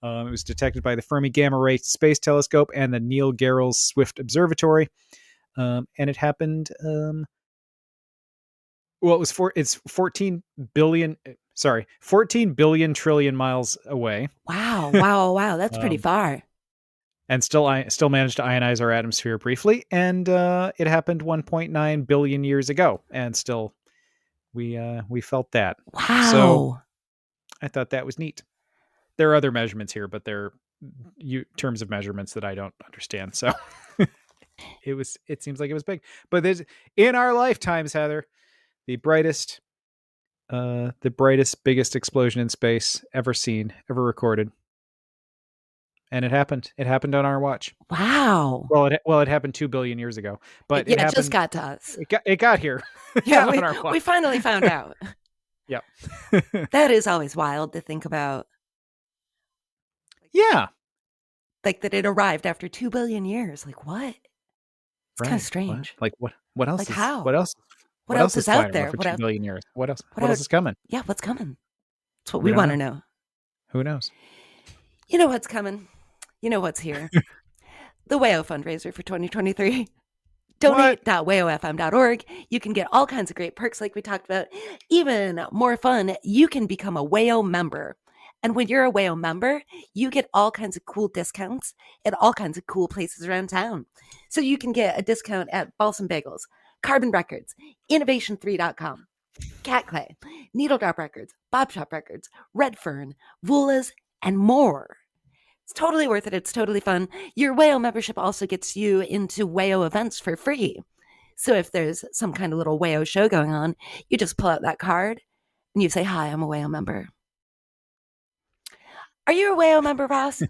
Speaker 2: It was detected by the Fermi Gamma Ray Space Telescope and the Neil Gehrels Swift Observatory. And it happened, it's 14 billion trillion miles away.
Speaker 1: Wow. That's pretty far.
Speaker 2: and still managed to ionize our atmosphere briefly. And it happened 1.9 billion years ago, and still we felt that. So
Speaker 1: Wow.
Speaker 2: I thought that was neat. There are other measurements here, but they're terms of measurements that I don't understand. So it seems like it was big. But there's in our lifetimes, Heather, the brightest, biggest explosion in space ever seen, ever recorded. And it happened. It happened on our watch.
Speaker 1: Wow.
Speaker 2: It happened 2 billion years ago, but it
Speaker 1: Yeah, it just
Speaker 2: happened.
Speaker 1: got to us.
Speaker 2: It got here.
Speaker 1: Yeah,
Speaker 2: on our
Speaker 1: we
Speaker 2: watch.
Speaker 1: finally found out.
Speaker 2: Yep.
Speaker 1: That is always wild to think about.
Speaker 2: Yeah.
Speaker 1: Like that it arrived after 2 billion years. Like what? It's kind of
Speaker 2: Right.
Speaker 1: strange.
Speaker 2: What? Like what else
Speaker 1: Like
Speaker 2: is
Speaker 1: how? What
Speaker 2: what
Speaker 1: else
Speaker 2: else
Speaker 1: is
Speaker 2: is
Speaker 1: out
Speaker 2: flying around
Speaker 1: there?
Speaker 2: for 2 billion years? What else?
Speaker 1: What
Speaker 2: What else
Speaker 1: out?
Speaker 2: is coming?
Speaker 1: Yeah, what's coming? That's what
Speaker 2: We
Speaker 1: we
Speaker 2: don't
Speaker 1: want to
Speaker 2: know.
Speaker 1: know.
Speaker 2: Who knows?
Speaker 1: You know what's coming. You know what's here. The WAYO fundraiser for 2023.
Speaker 2: What?
Speaker 1: Donate.wayofm.org. You can get all kinds of great perks like we talked about. Even more fun, you can become a WAYO member. And when you're a WAYO member, you get all kinds of cool discounts at all kinds of cool places around town. So you can get a discount at Balsam Bagels, Carbon Records, Innovation3.com, Cat Clay, Needle Drop Records, Bob Shop Records, Red Fern, Vula's, and more. It's totally worth it. It's totally fun. Your WAYO membership also gets you into WAYO events for free. So if there's some kind of little WAYO show going on, you just pull out that card and you say, "Hi, I'm a WAYO member." Are you a WAYO member, Ross?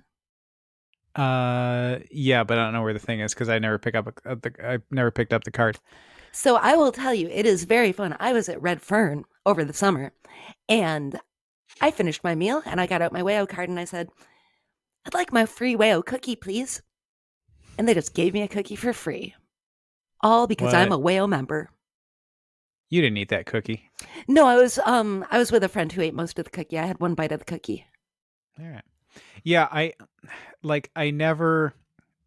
Speaker 2: Yeah, but I don't know where the thing is because I never I never picked up the card.
Speaker 1: So I will tell you, it is very fun. I was at Red Fern over the summer and I finished my meal and I got out my WAYO card and I said, "I'd like my free WAYO cookie, please." And they just gave me a cookie for free. All because I'm
Speaker 2: What?
Speaker 1: a WAYO member.
Speaker 2: You didn't eat that cookie.
Speaker 1: No, I was with a friend who ate most of the cookie. I had one bite of the cookie.
Speaker 2: All right. Yeah, I never.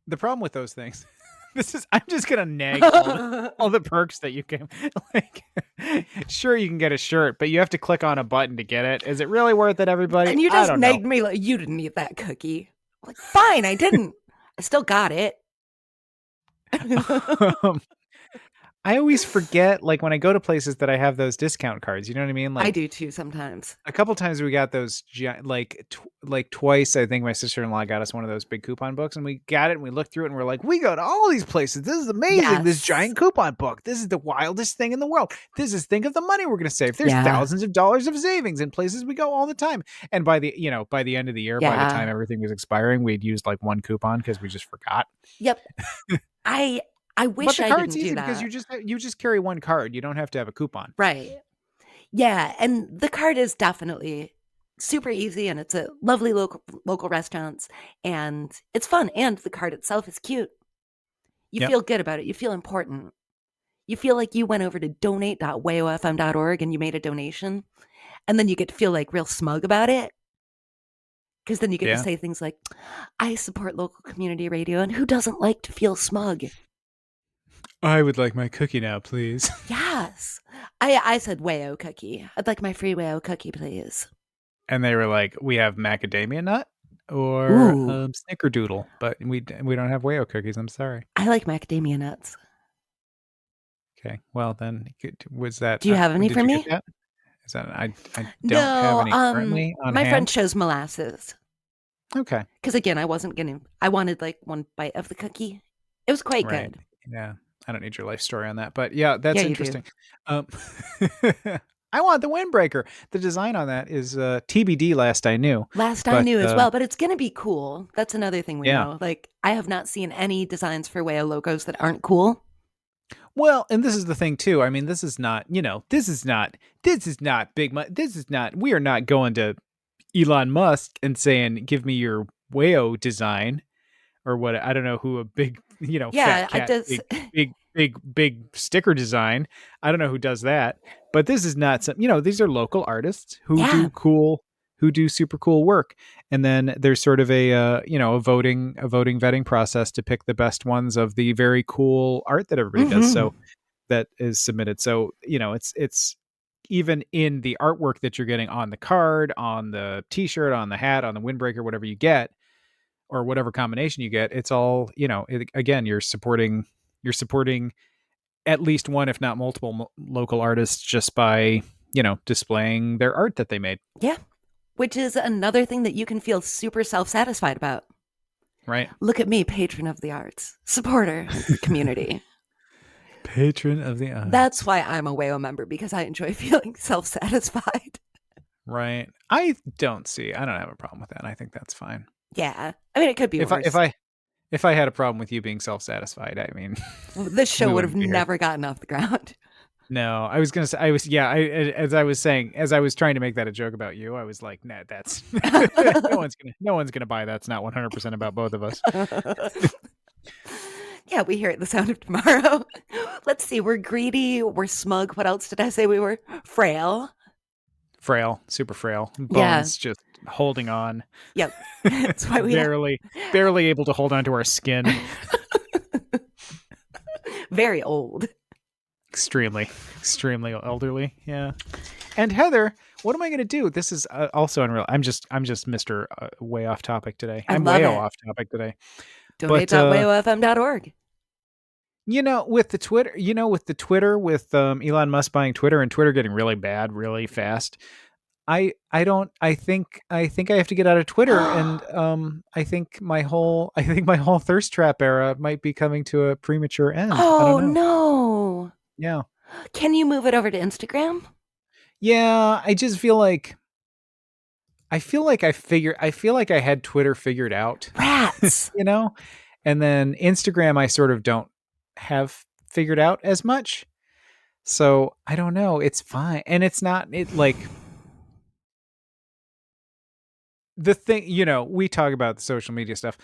Speaker 2: The problem with those things. I'm just gonna nag all the perks that you can. Like, sure, you can get a shirt, but you have to click on a button to get it. Is it really worth it, everybody?
Speaker 1: And you
Speaker 2: I
Speaker 1: just
Speaker 2: don't know.
Speaker 1: nagged me like you didn't eat that cookie. I'm like, fine, I didn't. I still got it.
Speaker 2: Um, I always forget, like when I go to places that I have those discount cards. You know what I mean?
Speaker 1: I
Speaker 2: Like
Speaker 1: do too sometimes.
Speaker 2: a couple times we got those, like twice. I think my sister-in-law got us one of those big coupon books, and we got it and we looked through it and we're like, we go to all these places. This is amazing. This
Speaker 1: Yes.
Speaker 2: giant coupon book. This is the wildest thing in the world. Think of the money we're going to save. There's
Speaker 1: Yeah.
Speaker 2: thousands of dollars of savings in places we go all the time. And by the end of the year, by the time everything was expiring, we'd used like one coupon because we just forgot.
Speaker 1: Yep. I wish
Speaker 2: But the
Speaker 1: I
Speaker 2: card's
Speaker 1: didn't
Speaker 2: easy
Speaker 1: do that.
Speaker 2: because you just carry one card. You don't have to have a coupon.
Speaker 1: Right. Yeah, and the card is definitely super easy and it's at lovely local restaurants and it's fun and the card itself is cute. You feel good about it. You feel important. You feel like you went over to donate.wayofm.org and you made a donation. And then you get to feel like real smug about it. Because then you get to say things like, I support local community radio. And who doesn't like to feel smug?
Speaker 2: I would like my cookie now, please.
Speaker 1: Yes. I said WAYO cookie. I'd like my free WAYO cookie, please.
Speaker 2: And they were like, we have macadamia nut or snickerdoodle, but we don't have WAYO cookies. I'm sorry.
Speaker 1: I like macadamia nuts.
Speaker 2: Okay. Well, then was that?
Speaker 1: Do you have any for me?
Speaker 2: Is that I don't have any currently on
Speaker 1: my
Speaker 2: hand.
Speaker 1: friend chose molasses.
Speaker 2: Okay.
Speaker 1: Because again, I wanted like one bite of the cookie. It was quite good.
Speaker 2: Yeah. I don't need your life story on that, but yeah, that's interesting. I want the windbreaker. The design on that is TBD. Last I knew
Speaker 1: as well, but it's gonna be cool. That's another thing we know. Like I have not seen any designs for WAYO logos that aren't cool.
Speaker 2: Well, and this is the thing too. I mean, this is not big money. We are not going to Elon Musk and saying, give me your WAYO design or what. I don't know who a big, fat cat, big sticker design. I don't know who does that, but this is not some, these are local artists who do super cool work. And then there's sort of a voting vetting process to pick the best ones of the very cool art that everybody does. So that is submitted. So, it's even in the artwork that you're getting on the card, on the t-shirt, on the hat, on the windbreaker, whatever you get, or whatever combination you get, it's all, again, you're supporting at least one, if not multiple local artists just by, displaying their art that they made.
Speaker 1: Yeah. Which is another thing that you can feel super self satisfied about.
Speaker 2: Right.
Speaker 1: Look at me, patron of the arts, supporter of the community.
Speaker 2: Patron of the arts.
Speaker 1: That's why I'm a WAO member, because I enjoy feeling self satisfied.
Speaker 2: Right. I don't have a problem with that. I think that's fine.
Speaker 1: Yeah. I mean, it could be
Speaker 2: If
Speaker 1: worse.
Speaker 2: if I had a problem with you being self-satisfied, I mean,
Speaker 1: this show would have never gotten off the ground.
Speaker 2: No, I was gonna say, as I was saying, as I was trying to make that a joke about you, I was like, nah, that's no one's gonna buy that. It's not 100% about both of us.
Speaker 1: Yeah, we hear it, the sound of tomorrow. Let's see, we're greedy, we're smug. What else did I say we were? Frail.
Speaker 2: Frail, super frail. Bones just holding on.
Speaker 1: Yep. That's why we
Speaker 2: barely able to hold on to our skin.
Speaker 1: Very old.
Speaker 2: Extremely elderly. Yeah. And Heather, what am I going to do? This is also unreal. I'm just Mr. Way off topic today. I'm way off topic today.
Speaker 1: Donate.wayofm.org.
Speaker 2: With the Twitter, with Elon Musk buying Twitter and Twitter getting really bad really fast. I think I have to get out of Twitter, and I think my whole thirst trap era might be coming to a premature end.
Speaker 1: Oh no.
Speaker 2: Yeah.
Speaker 1: Can you move it over to Instagram?
Speaker 2: Yeah, I just feel like I had Twitter figured out.
Speaker 1: Rats.
Speaker 2: And then Instagram I sort of don't have figured out as much. So I don't know. It's fine. And it's not the thing, we talk about the social media stuff.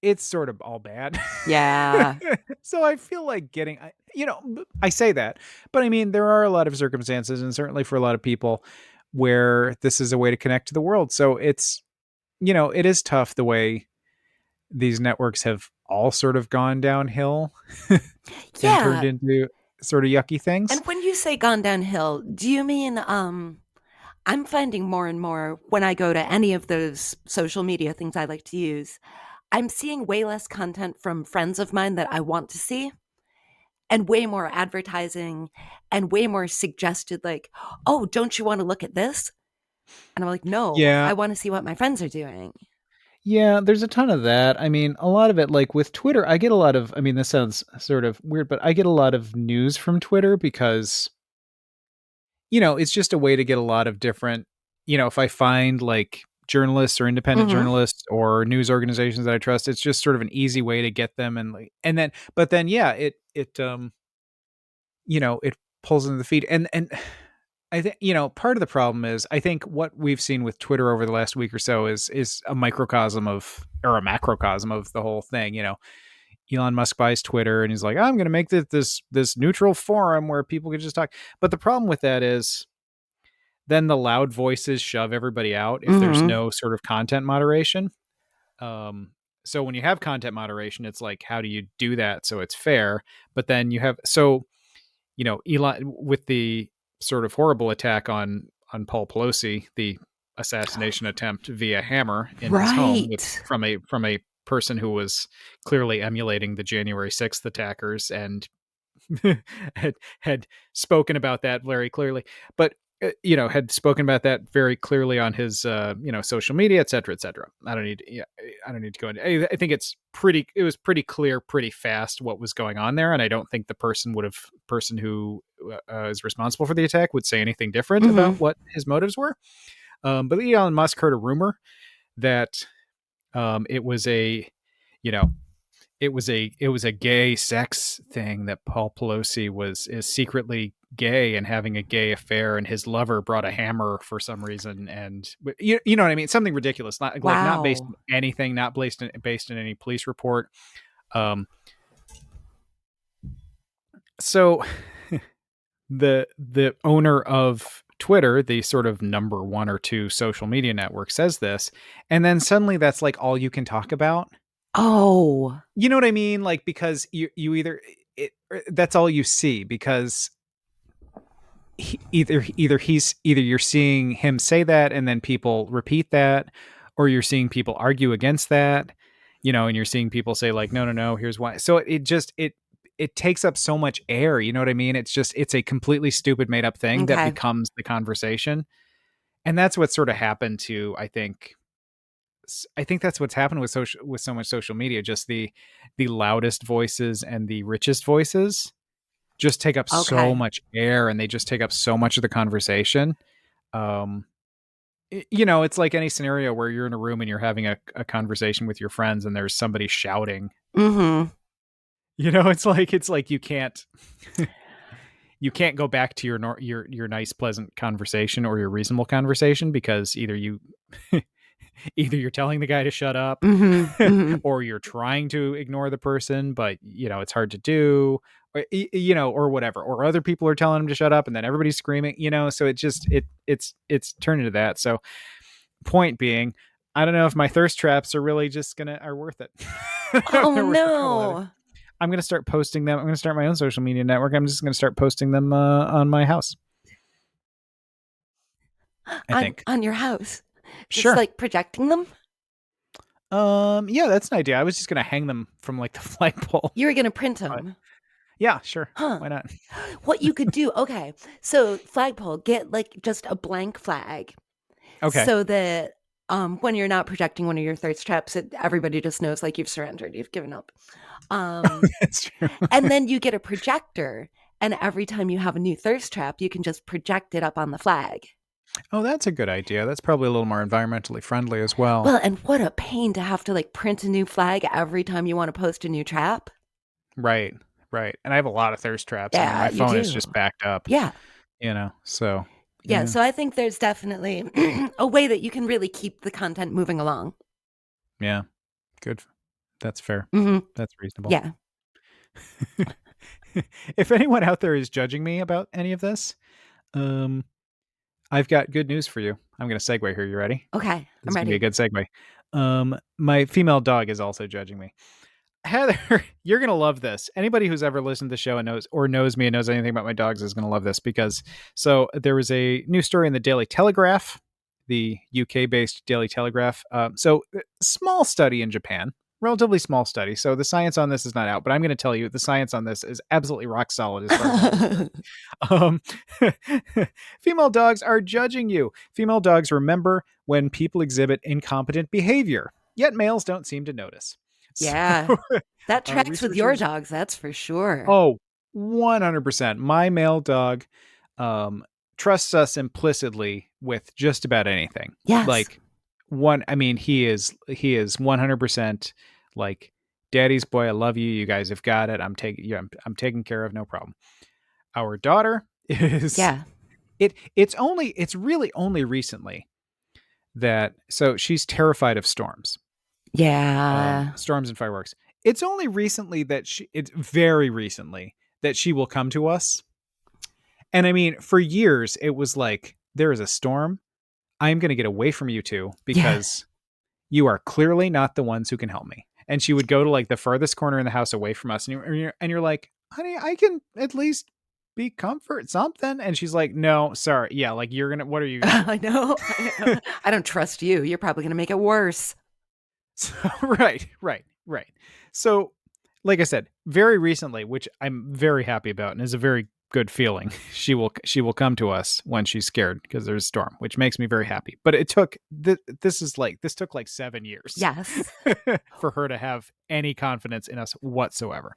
Speaker 2: It's sort of all bad.
Speaker 1: Yeah.
Speaker 2: So I feel like I say that, but I mean, there are a lot of circumstances, and certainly for a lot of people, where this is a way to connect to the world. So it's, it is tough the way these networks have all sort of gone downhill.
Speaker 1: Yeah.
Speaker 2: And turned into sort of yucky things.
Speaker 1: And when you say gone downhill, do you mean, I'm finding more and more when I go to any of those social media things I like to use, I'm seeing way less content from friends of mine that I want to see, and way more advertising and way more suggested, like, oh, don't you want to look at this? And I'm like, no,
Speaker 2: Yeah.
Speaker 1: I want to see what my friends are doing.
Speaker 2: Yeah, there's a ton of that. I mean, a lot of it, like with Twitter, I get a lot of, I mean, this sounds sort of weird, but I get a lot of news from Twitter because, it's just a way to get a lot of different, if I find like journalists or independent journalists or news organizations that I trust, it's just sort of an easy way to get them. But then, yeah, it pulls into the feed. And I think, part of the problem is, I think what we've seen with Twitter over the last week or so is a microcosm or a macrocosm of the whole thing. Elon Musk buys Twitter and he's like, I'm going to make this neutral forum where people can just talk. But the problem with that is then the loud voices shove everybody out if there's no sort of content moderation. So when you have content moderation, it's like, how do you do that so it's fair? But then you have, Elon, with the sort of horrible attack on Paul Pelosi, the assassination attempt via hammer in his home from a person who was clearly emulating the January 6th attackers and had spoken about that very clearly, but had spoken about that very clearly on his social media, et cetera, et cetera. I don't need to go into. I think it was pretty clear pretty fast what was going on there, and I don't think the person who is responsible for the attack would say anything different about what his motives were. But Elon Musk heard a rumor that it was a gay sex thing, that Paul Pelosi is secretly gay and having a gay affair, and his lover brought a hammer for some reason, and you know what I mean, something ridiculous, not based on anything, not based in any police report. So the owner of Twitter, the sort of number one or two social media network, says this, and then suddenly that's like all you can talk about.
Speaker 1: Oh,
Speaker 2: you know what I mean? Like, because you either that's all you see, because either you're seeing him say that and then people repeat that, or you're seeing people argue against that, and you're seeing people say like, no, no, no, here's why. So it takes up so much air. You know what I mean? It's a completely stupid made up thing that
Speaker 1: Okay.
Speaker 2: becomes the conversation. And that's what sort of happened to, I think that's what's happened with so much social media. Just the loudest voices and the richest voices just take up so
Speaker 1: Okay.
Speaker 2: much air, and they just take up so much of the conversation. Um, it's like any scenario where you're in a room and you're having a conversation with your friends and there's somebody shouting.
Speaker 1: Mm-hmm.
Speaker 2: It's like you can't go back to your nice pleasant conversation or your reasonable conversation, because either you're telling the guy to shut up
Speaker 1: Mm-hmm. Mm-hmm.
Speaker 2: or you're trying to ignore the person, but it's hard to do, or whatever, or other people are telling him to shut up and then everybody's screaming, so it's turned into that. So point being, I don't know if my thirst traps are worth it.
Speaker 1: Oh
Speaker 2: They're worth a couple of it.
Speaker 1: no.
Speaker 2: I'm going to start posting them. I'm going to start my own social media network. I'm just going to start posting them on my house, I
Speaker 1: On
Speaker 2: think.
Speaker 1: on your house. Just
Speaker 2: Sure.
Speaker 1: like projecting them?
Speaker 2: Yeah, that's an idea. I was just going to hang them from like the flagpole.
Speaker 1: You were gonna print
Speaker 2: But
Speaker 1: them.
Speaker 2: yeah, sure.
Speaker 1: Huh.
Speaker 2: Why not?
Speaker 1: What you could do, okay. So flagpole, get like just a blank flag
Speaker 2: Okay.
Speaker 1: so that when you're not projecting one of your thirst traps, everybody just knows like you've surrendered, you've given up.
Speaker 2: That's true.
Speaker 1: And then you get a projector, and every time you have a new thirst trap, you can just project it up on the flag.
Speaker 2: Oh, that's a good idea. That's probably a little more environmentally friendly as well.
Speaker 1: Well, and what a pain to have to like print a new flag every time you want to post a new trap.
Speaker 2: Right. Right. And I have a lot of thirst traps. I mean,
Speaker 1: Yeah,
Speaker 2: my
Speaker 1: you
Speaker 2: phone is
Speaker 1: do.
Speaker 2: just backed up,
Speaker 1: Yeah.
Speaker 2: so
Speaker 1: Yeah.
Speaker 2: yeah.
Speaker 1: So I think there's definitely a way that you can really keep the content moving along.
Speaker 2: Yeah. Good. That's fair.
Speaker 1: Hmm.
Speaker 2: That's reasonable.
Speaker 1: Yeah.
Speaker 2: If anyone out there is judging me about any of this, um, I've got good news for you. I'm going to segue here. You ready?
Speaker 1: Okay.
Speaker 2: This
Speaker 1: I'm
Speaker 2: is going to be a
Speaker 1: ready.
Speaker 2: good segue. My female dog is also judging me. Heather, you're going to love this. Anybody who's ever listened to the show and knows me and knows anything about my dogs is going to love this, because there was a new story in the Daily Telegraph, the UK based Daily Telegraph. Small study in Japan, relatively small study. So the science on this is not out, but I'm going to tell you the science on this is absolutely rock solid as far as I'm concerned. Female dogs are judging you. Female dogs remember when people exhibit incompetent behavior, yet males don't seem to notice. So,
Speaker 1: Yeah. That tracks with your
Speaker 2: researchers,
Speaker 1: dogs, that's for sure.
Speaker 2: oh, 100%. My male dog um, trusts us implicitly with just about anything.
Speaker 1: Yes.
Speaker 2: Like I mean, he is 100% like, daddy's boy. I love you. You guys have got it. I'm taken care of. No problem. Our daughter is
Speaker 1: Yeah.
Speaker 2: it's really only recently that, so she's terrified of storms.
Speaker 1: Yeah.
Speaker 2: Storms and fireworks. It's only recently that it's very recently that she will come to us. And I mean, for years, it was like, there is a storm. I'm going to get away from you two
Speaker 1: Yeah.
Speaker 2: because you are clearly not the ones who can help me. And she would go to like the furthest corner in the house away from us. And you're like, honey, I can at least be comfort something. And she's like, no, sorry. Yeah. Like, what are you going to do?
Speaker 1: I know. I know. I don't trust you. You're probably going to make it worse.
Speaker 2: So, right. So, like I said, very recently, which I'm very happy about and is a very good feeling, she will come to us when she's scared because there's a storm, which makes me very happy. But it took this took like 7 years
Speaker 1: Yes.
Speaker 2: for her to have any confidence in us whatsoever.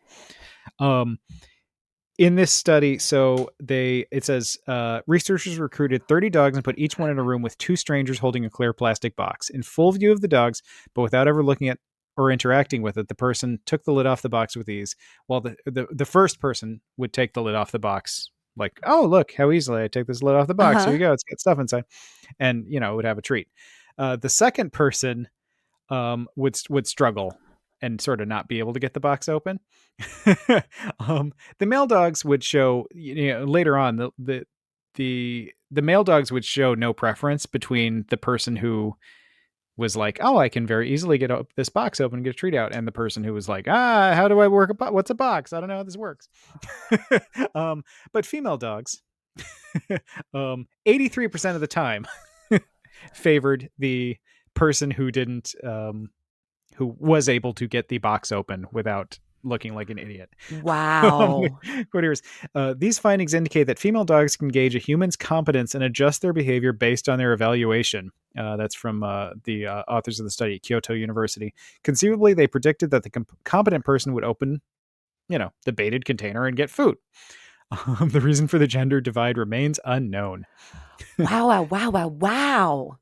Speaker 2: In this study, it says researchers recruited 30 dogs and put each one in a room with two strangers holding a clear plastic box. In full view of the dogs, but without ever looking at or interacting with it, the person took the lid off the box with ease, while the first person would take the lid off the box, like, oh, look how easily I take this lid off the box. Here
Speaker 1: Uh-huh.
Speaker 2: you go. It's got stuff inside. And, would have a treat. The second person would struggle and sort of not be able to get the box open. The male dogs would show, later on, the male dogs would show no preference between the person who was like, oh, I can very easily get this box open and get a treat out, and the person who was like, how do I work what's a box? I don't know how this works. But female dogs, 83% of the time, favored the person who didn't who was able to get the box open without looking like an idiot.
Speaker 1: Wow.
Speaker 2: Quote, these findings indicate that female dogs can gauge a human's competence and adjust their behavior based on their evaluation. That's from the authors of the study at Kyoto University. Conceivably, they predicted that the competent person would open, the baited container and get food. The reason for the gender divide remains unknown.
Speaker 1: Wow, wow, wow, wow, wow.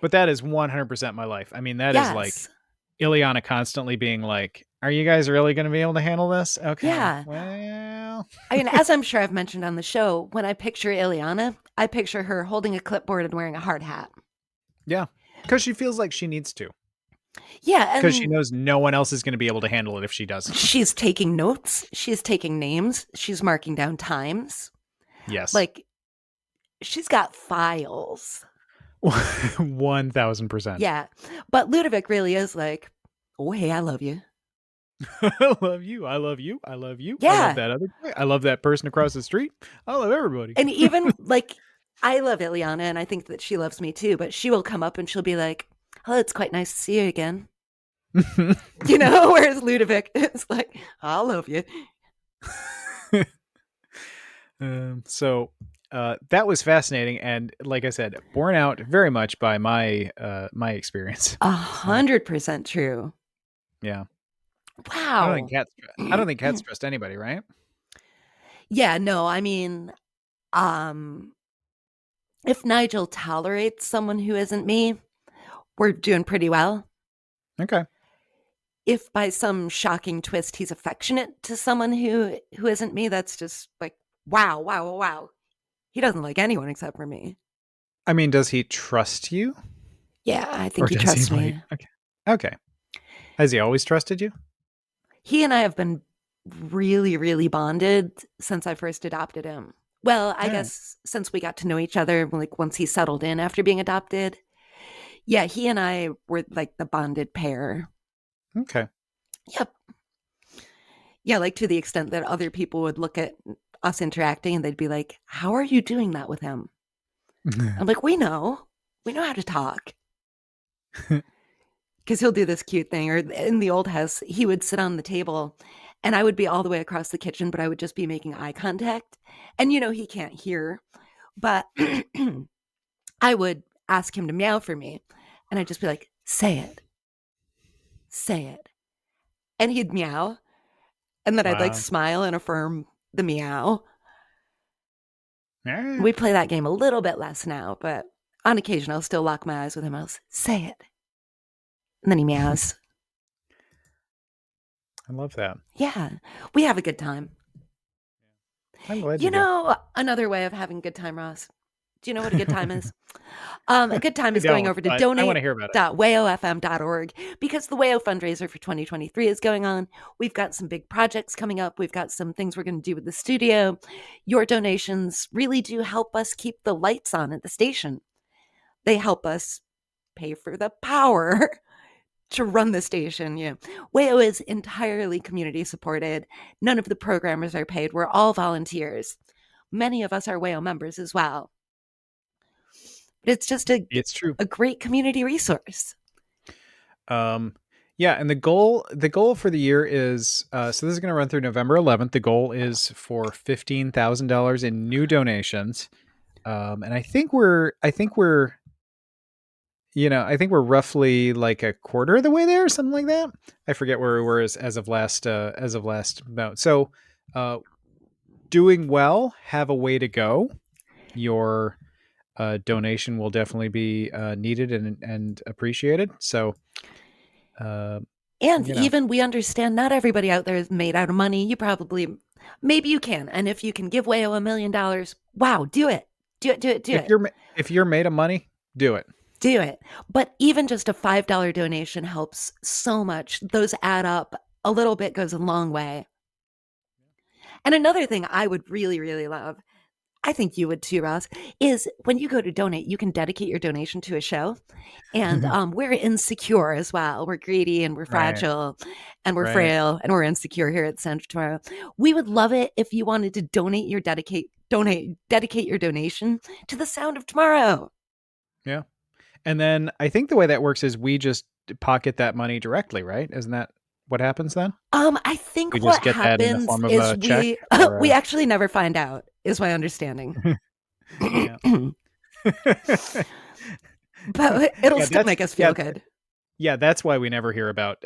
Speaker 2: But that is 100% my life. I mean, that is like
Speaker 1: Yes.
Speaker 2: Ileana constantly being like, are you guys really going to be able to handle this? Okay.
Speaker 1: Yeah.
Speaker 2: Well,
Speaker 1: I mean, as I'm sure I've mentioned on the show, when I picture Ileana, I picture her holding a clipboard and wearing a hard hat.
Speaker 2: yeah. Because she feels like she needs to.
Speaker 1: Yeah,
Speaker 2: Because she
Speaker 1: and
Speaker 2: knows no one else is going to be able to handle it if she doesn't.
Speaker 1: she's taking notes, she's taking names, she's marking down times.
Speaker 2: Yes.
Speaker 1: Like, she's got files.
Speaker 2: 1000%.
Speaker 1: Yeah. But Ludovic really is like, oh, hey, I love you.
Speaker 2: I love you. I love you. I love you. I
Speaker 1: Yeah.
Speaker 2: love that other guy. I love that person across the street. I love everybody.
Speaker 1: And even like, I love Ileana and I think that she loves me too, but she will come up and she'll be like, oh, it's quite nice to see you again. Whereas Ludovic is like, I love you.
Speaker 2: So that was fascinating, and like I said, borne out very much by my my experience.
Speaker 1: 100% true.
Speaker 2: Yeah.
Speaker 1: Wow.
Speaker 2: I don't think cats trust anybody, right?
Speaker 1: Yeah, no, I mean, if Nigel tolerates someone who isn't me, we're doing pretty well.
Speaker 2: Okay.
Speaker 1: If by some shocking twist he's affectionate to someone who isn't me, that's just like, wow, wow, wow, wow. He doesn't like anyone except for me.
Speaker 2: I mean, does he trust you?
Speaker 1: Yeah, I think he
Speaker 2: does
Speaker 1: trusts
Speaker 2: he,
Speaker 1: me.
Speaker 2: Okay. Has he always trusted you?
Speaker 1: He and I have been really, really bonded since I first adopted him. Well, I guess since we got to know each other, like once he settled in after being adopted. Yeah, he and I were like the bonded pair.
Speaker 2: Okay.
Speaker 1: Yep. Yeah, like to the extent that other people would look at us interacting and they'd be like, how are you doing that with him? I'm like, we know how to talk. Because he'll do this cute thing. Or in the old house, he would sit on the table and I would be all the way across the kitchen, but I would just be making eye contact. And, he can't hear, but I would ask him to meow for me. And I'd just be like, say it. Say it. And he'd meow. And then I'd like smile and affirm the meow. We play that game a little bit less now, but on occasion I'll still lock my eyes with him. I'll say it. And then he meows.
Speaker 2: I love that.
Speaker 1: Yeah. We have a good time.
Speaker 2: I'm glad you do.
Speaker 1: Another way of having a good time, Ross. Do you know what a good time is? A good time is going over to donate.wayofm.org because the Wayo fundraiser for 2023 is going on. We've got some big projects coming up. We've got some things we're going to do with the studio. Your donations really do help us keep the lights on at the station. They help us pay for the power to run the station. Yeah. Wayo is entirely community supported. None of the programmers are paid. We're all volunteers. Many of us are Wayo members as well. But it's just
Speaker 2: it's true.
Speaker 1: A great community resource.
Speaker 2: Yeah, and the goal for the year is so this is going to run through November 11th. The goal is for $15,000 in new donations. And I think we're roughly like a quarter of the way there, something like that. I forget where we were as of last note. So, doing well, have a way to go. Your donation will definitely be needed and appreciated. So,
Speaker 1: even we understand not everybody out there is made out of money. Maybe you can, and if you can give Wayo $1 million, wow, do it.
Speaker 2: If you're made of money, do it.
Speaker 1: Do it. But even just a $5 donation helps so much. Those add up. A little bit goes a long way. And another thing I would really, really love, I think you would too, Ross, is when you go to donate, you can dedicate your donation to a show. And we're insecure as well. We're greedy and we're fragile and we're frail and we're insecure here at Sound of Tomorrow. We would love it if you wanted to dedicate your donation to the Sound of Tomorrow.
Speaker 2: Yeah. And then I think the way that works is we just pocket that money directly, right? Isn't that what happens then?
Speaker 1: I think
Speaker 2: We just
Speaker 1: what
Speaker 2: get that in the
Speaker 1: happens
Speaker 2: form of
Speaker 1: is
Speaker 2: a check
Speaker 1: we
Speaker 2: or
Speaker 1: we
Speaker 2: a
Speaker 1: actually never find out, is my understanding.
Speaker 2: yeah.
Speaker 1: But it'll
Speaker 2: Yeah,
Speaker 1: still
Speaker 2: that's
Speaker 1: make us
Speaker 2: yeah,
Speaker 1: feel good.
Speaker 2: yeah, that's why we never hear about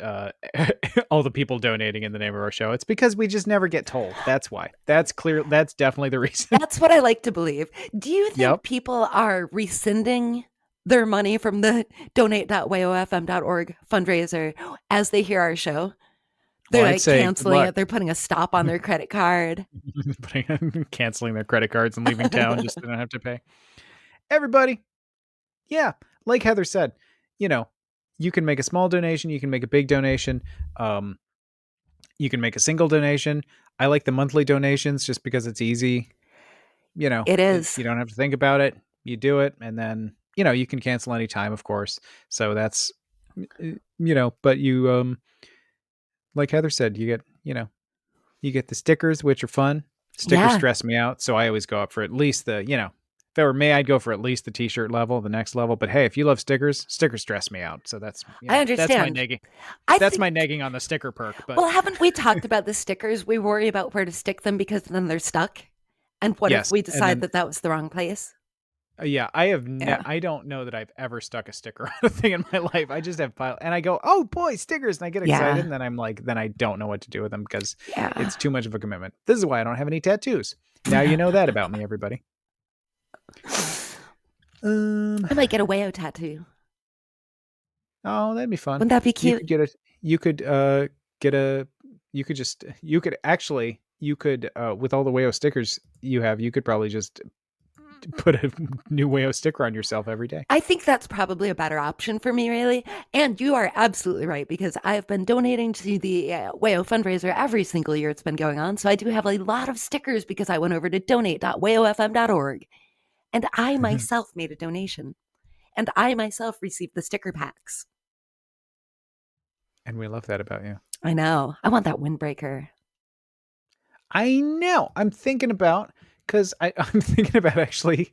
Speaker 2: all the people donating in the name of our show. It's because we just never get told. That's why. That's clear. That's definitely the reason.
Speaker 1: That's what I like to believe. Do you
Speaker 2: Yep.
Speaker 1: think people are rescinding their money from the donate.wayofm.org fundraiser as they hear our show?
Speaker 2: Well,
Speaker 1: They're
Speaker 2: I'd
Speaker 1: like
Speaker 2: say good
Speaker 1: canceling
Speaker 2: luck.
Speaker 1: it. They're putting a stop on their credit card.
Speaker 2: Canceling their credit cards and leaving town just so they don't have to pay. Everybody, yeah, like Heather said, you know, you can make a small donation, you can make a big donation, um, you can make a single donation. I like the monthly donations just because it's easy.
Speaker 1: It is.
Speaker 2: You don't have to think about it. You do it, and then you can cancel anytime, of course. So that's but like Heather said, you get the stickers, which are fun. Stickers
Speaker 1: Yeah,
Speaker 2: stress me out, so I always go up for at least if it were me, I'd go for at least the t-shirt level, the next level. But hey, if you love stickers, stickers stress me out. So
Speaker 1: I
Speaker 2: that's my
Speaker 1: understand.
Speaker 2: negging.
Speaker 1: I
Speaker 2: That's my
Speaker 1: think,
Speaker 2: negging on the sticker perk. But
Speaker 1: well, haven't we talked about the stickers? We worry about where to stick them because then they're stuck. And what if
Speaker 2: yes,
Speaker 1: we
Speaker 2: and
Speaker 1: decide
Speaker 2: then
Speaker 1: that that was the wrong place?
Speaker 2: yeah,
Speaker 1: Yeah.
Speaker 2: I don't know that I've ever stuck a sticker on a thing in my life. I just have pile, and I go, oh boy, stickers, and I get excited,
Speaker 1: Yeah.
Speaker 2: and then I'm like, then I don't know what to do with them because
Speaker 1: Yeah.
Speaker 2: it's too much of a commitment. This is why I don't have any tattoos. Now you know that about me, everybody.
Speaker 1: I might get a Wayo tattoo.
Speaker 2: Oh, that'd be fun.
Speaker 1: Wouldn't that be
Speaker 2: You
Speaker 1: cute?
Speaker 2: could get a you could actually with all the Wayo stickers you have, you could probably just put a new Wayo sticker on yourself every day.
Speaker 1: I think that's probably a better option for me, really. And you are absolutely right because I have been donating to the Wayo fundraiser every single year it's been going on. So I do have a lot of stickers because I went over to donate.wayofm.org and I myself made a donation and I myself received the sticker packs.
Speaker 2: And we love that about you.
Speaker 1: I know. I want that windbreaker.
Speaker 2: I know. I'm thinking about because I'm thinking about actually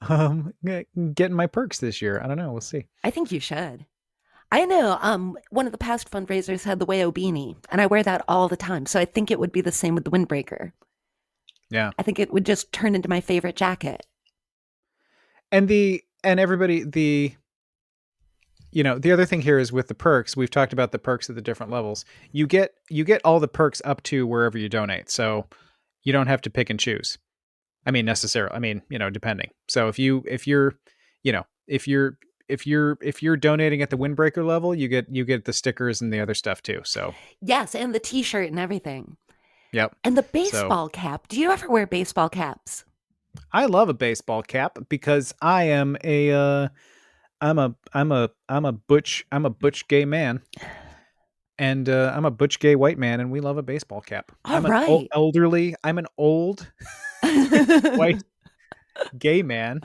Speaker 2: getting my perks this year. I don't know. We'll see.
Speaker 1: I think you should. I know one of the past fundraisers had the Wayo beanie, and I wear that all the time. So I think it would be the same with the windbreaker.
Speaker 2: Yeah.
Speaker 1: I think it would just turn into my favorite jacket.
Speaker 2: And everybody the other thing here is with the perks, we've talked about the perks at the different levels. You get all the perks up to wherever you donate. So you don't have to pick and choose. I mean, necessarily. I mean, depending. So if you're donating at the windbreaker level, you get the stickers and the other stuff too. So,
Speaker 1: Yes, and the t-shirt and everything.
Speaker 2: yep.
Speaker 1: And the
Speaker 2: So,
Speaker 1: baseball cap. Do you ever wear baseball caps?
Speaker 2: I love a baseball cap because I am I'm a butch gay man. And I'm a butch gay white man, and we love a baseball cap.
Speaker 1: All right.
Speaker 2: I'm an old white gay man.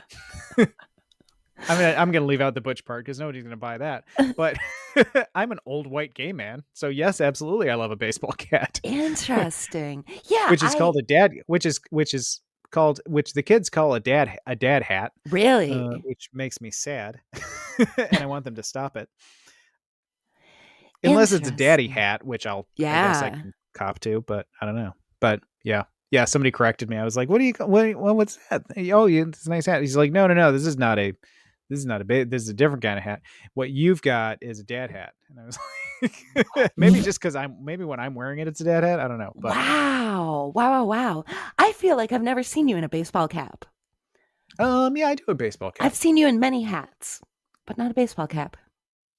Speaker 2: I mean, I'm going to leave out the butch part because nobody's going to buy that. But I'm an old white gay man, so yes, absolutely, I love a baseball cap,
Speaker 1: Interesting. Yeah,
Speaker 2: which is
Speaker 1: I
Speaker 2: called a dad, which the kids call a dad hat,
Speaker 1: really
Speaker 2: which makes me sad, and I want them to stop it. Unless it's a daddy
Speaker 1: interesting.
Speaker 2: hat, which I guess I
Speaker 1: Yeah.
Speaker 2: can cop to, but I don't know. But yeah. Yeah, somebody corrected me. I was like, "What do you what's that?" Oh, yeah, it's a nice hat. He's like, "No, this is not this is a different kind of hat. What you've got is a dad hat." And I was like, maybe just cuz maybe when I'm wearing it it's a dad hat. I don't know. But
Speaker 1: Wow. Wow, wow, wow. I feel like I've never seen you in a baseball cap.
Speaker 2: yeah, I do a baseball
Speaker 1: I've
Speaker 2: cap.
Speaker 1: seen you in many hats, but not a baseball cap.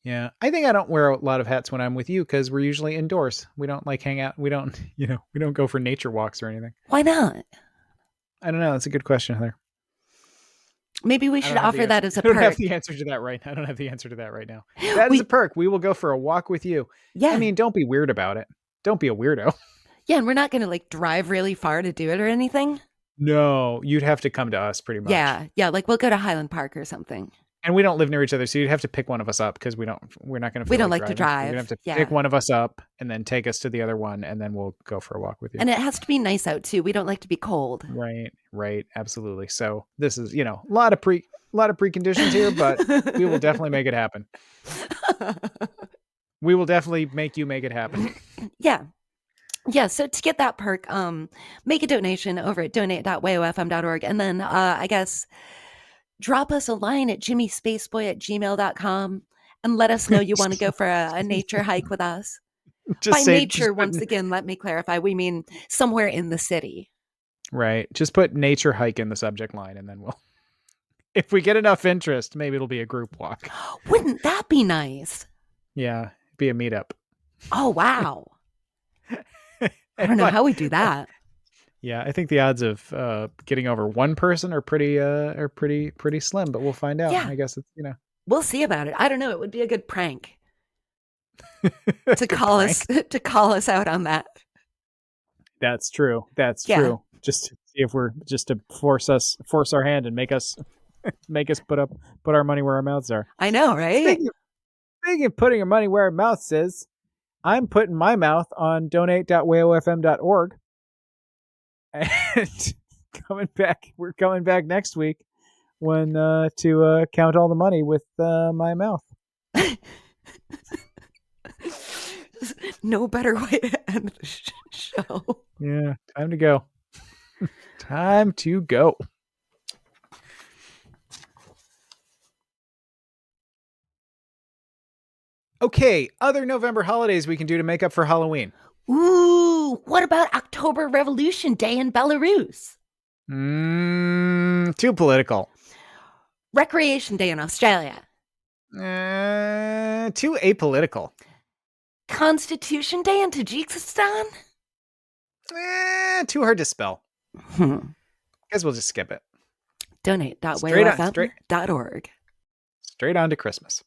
Speaker 2: Yeah. I think I don't wear a lot of hats when I'm with you cuz we're usually indoors. We don't like hang out. We don't, we don't go for nature walks or anything.
Speaker 1: Why not?
Speaker 2: I don't know. That's a good question, Heather.
Speaker 1: Maybe we
Speaker 2: I
Speaker 1: should
Speaker 2: don't have the
Speaker 1: offer
Speaker 2: answer.
Speaker 1: that as a
Speaker 2: I don't have
Speaker 1: perk.
Speaker 2: the answer to that right. I don't have the answer to that right now. That is a
Speaker 1: We
Speaker 2: perk. We will go for a walk with you. I
Speaker 1: yeah.
Speaker 2: mean, don't be weird about it. Don't be a weirdo.
Speaker 1: Yeah, and we're not going to like drive really far to do it or anything.
Speaker 2: No, you'd have to come to us pretty much.
Speaker 1: Yeah. Yeah, like we'll go to Highland Park or something.
Speaker 2: And we don't live near each other, so you'd have to pick one of us up because we're not going to
Speaker 1: We
Speaker 2: feel
Speaker 1: don't
Speaker 2: like
Speaker 1: like to
Speaker 2: driving. You're going
Speaker 1: drive.
Speaker 2: to have to pick
Speaker 1: Yeah.
Speaker 2: one of us up and then take us to the other one, and then we'll go for a walk with you.
Speaker 1: And it has to be nice out too. We don't like to be cold.
Speaker 2: Right, right, absolutely. So this is, a lot of preconditions here, but we will definitely make it happen. We will definitely make you make it happen.
Speaker 1: Yeah. Yeah, so to get that perk, make a donation over at donate.wayofm.org. And then I guess drop us a line at jimmyspaceboy@gmail.com and let us know you want to go for a nature hike with us.
Speaker 2: Just
Speaker 1: By
Speaker 2: say,
Speaker 1: nature, once again, let me clarify, we mean somewhere in the city.
Speaker 2: right. Just put nature hike in the subject line, and then we'll, if we get enough interest, maybe it'll be a group walk.
Speaker 1: Wouldn't that be nice?
Speaker 2: Yeah, be a meetup.
Speaker 1: Oh, wow. I don't know how we do that.
Speaker 2: Yeah, I think the odds of getting over one person are pretty slim, but we'll find out.
Speaker 1: Yeah.
Speaker 2: I guess it's
Speaker 1: We'll see about it. I don't know. It would be a good prank
Speaker 2: to
Speaker 1: to call us out on that.
Speaker 2: That's true. That's
Speaker 1: Yeah.
Speaker 2: true. Just to see if we're just to force our hand and make us put our money where our mouths are.
Speaker 1: I know, right?
Speaker 2: Speaking of putting our money where our mouth is, I'm putting my mouth on donate.wayofm.org. And we're coming back next week when to count all the money with my mouth.
Speaker 1: No better way to end the show.
Speaker 2: Yeah, time to go. Time to go. Okay, other November holidays we can do to make up for Halloween.
Speaker 1: Ooh, what about October Revolution Day in Belarus?
Speaker 2: Too political.
Speaker 1: Recreation Day in Australia.
Speaker 2: Too apolitical.
Speaker 1: Constitution Day in Tajikistan?
Speaker 2: Too hard to spell. Guess we'll just skip it.
Speaker 1: Donate.wayofm.org.
Speaker 2: Straight on to Christmas.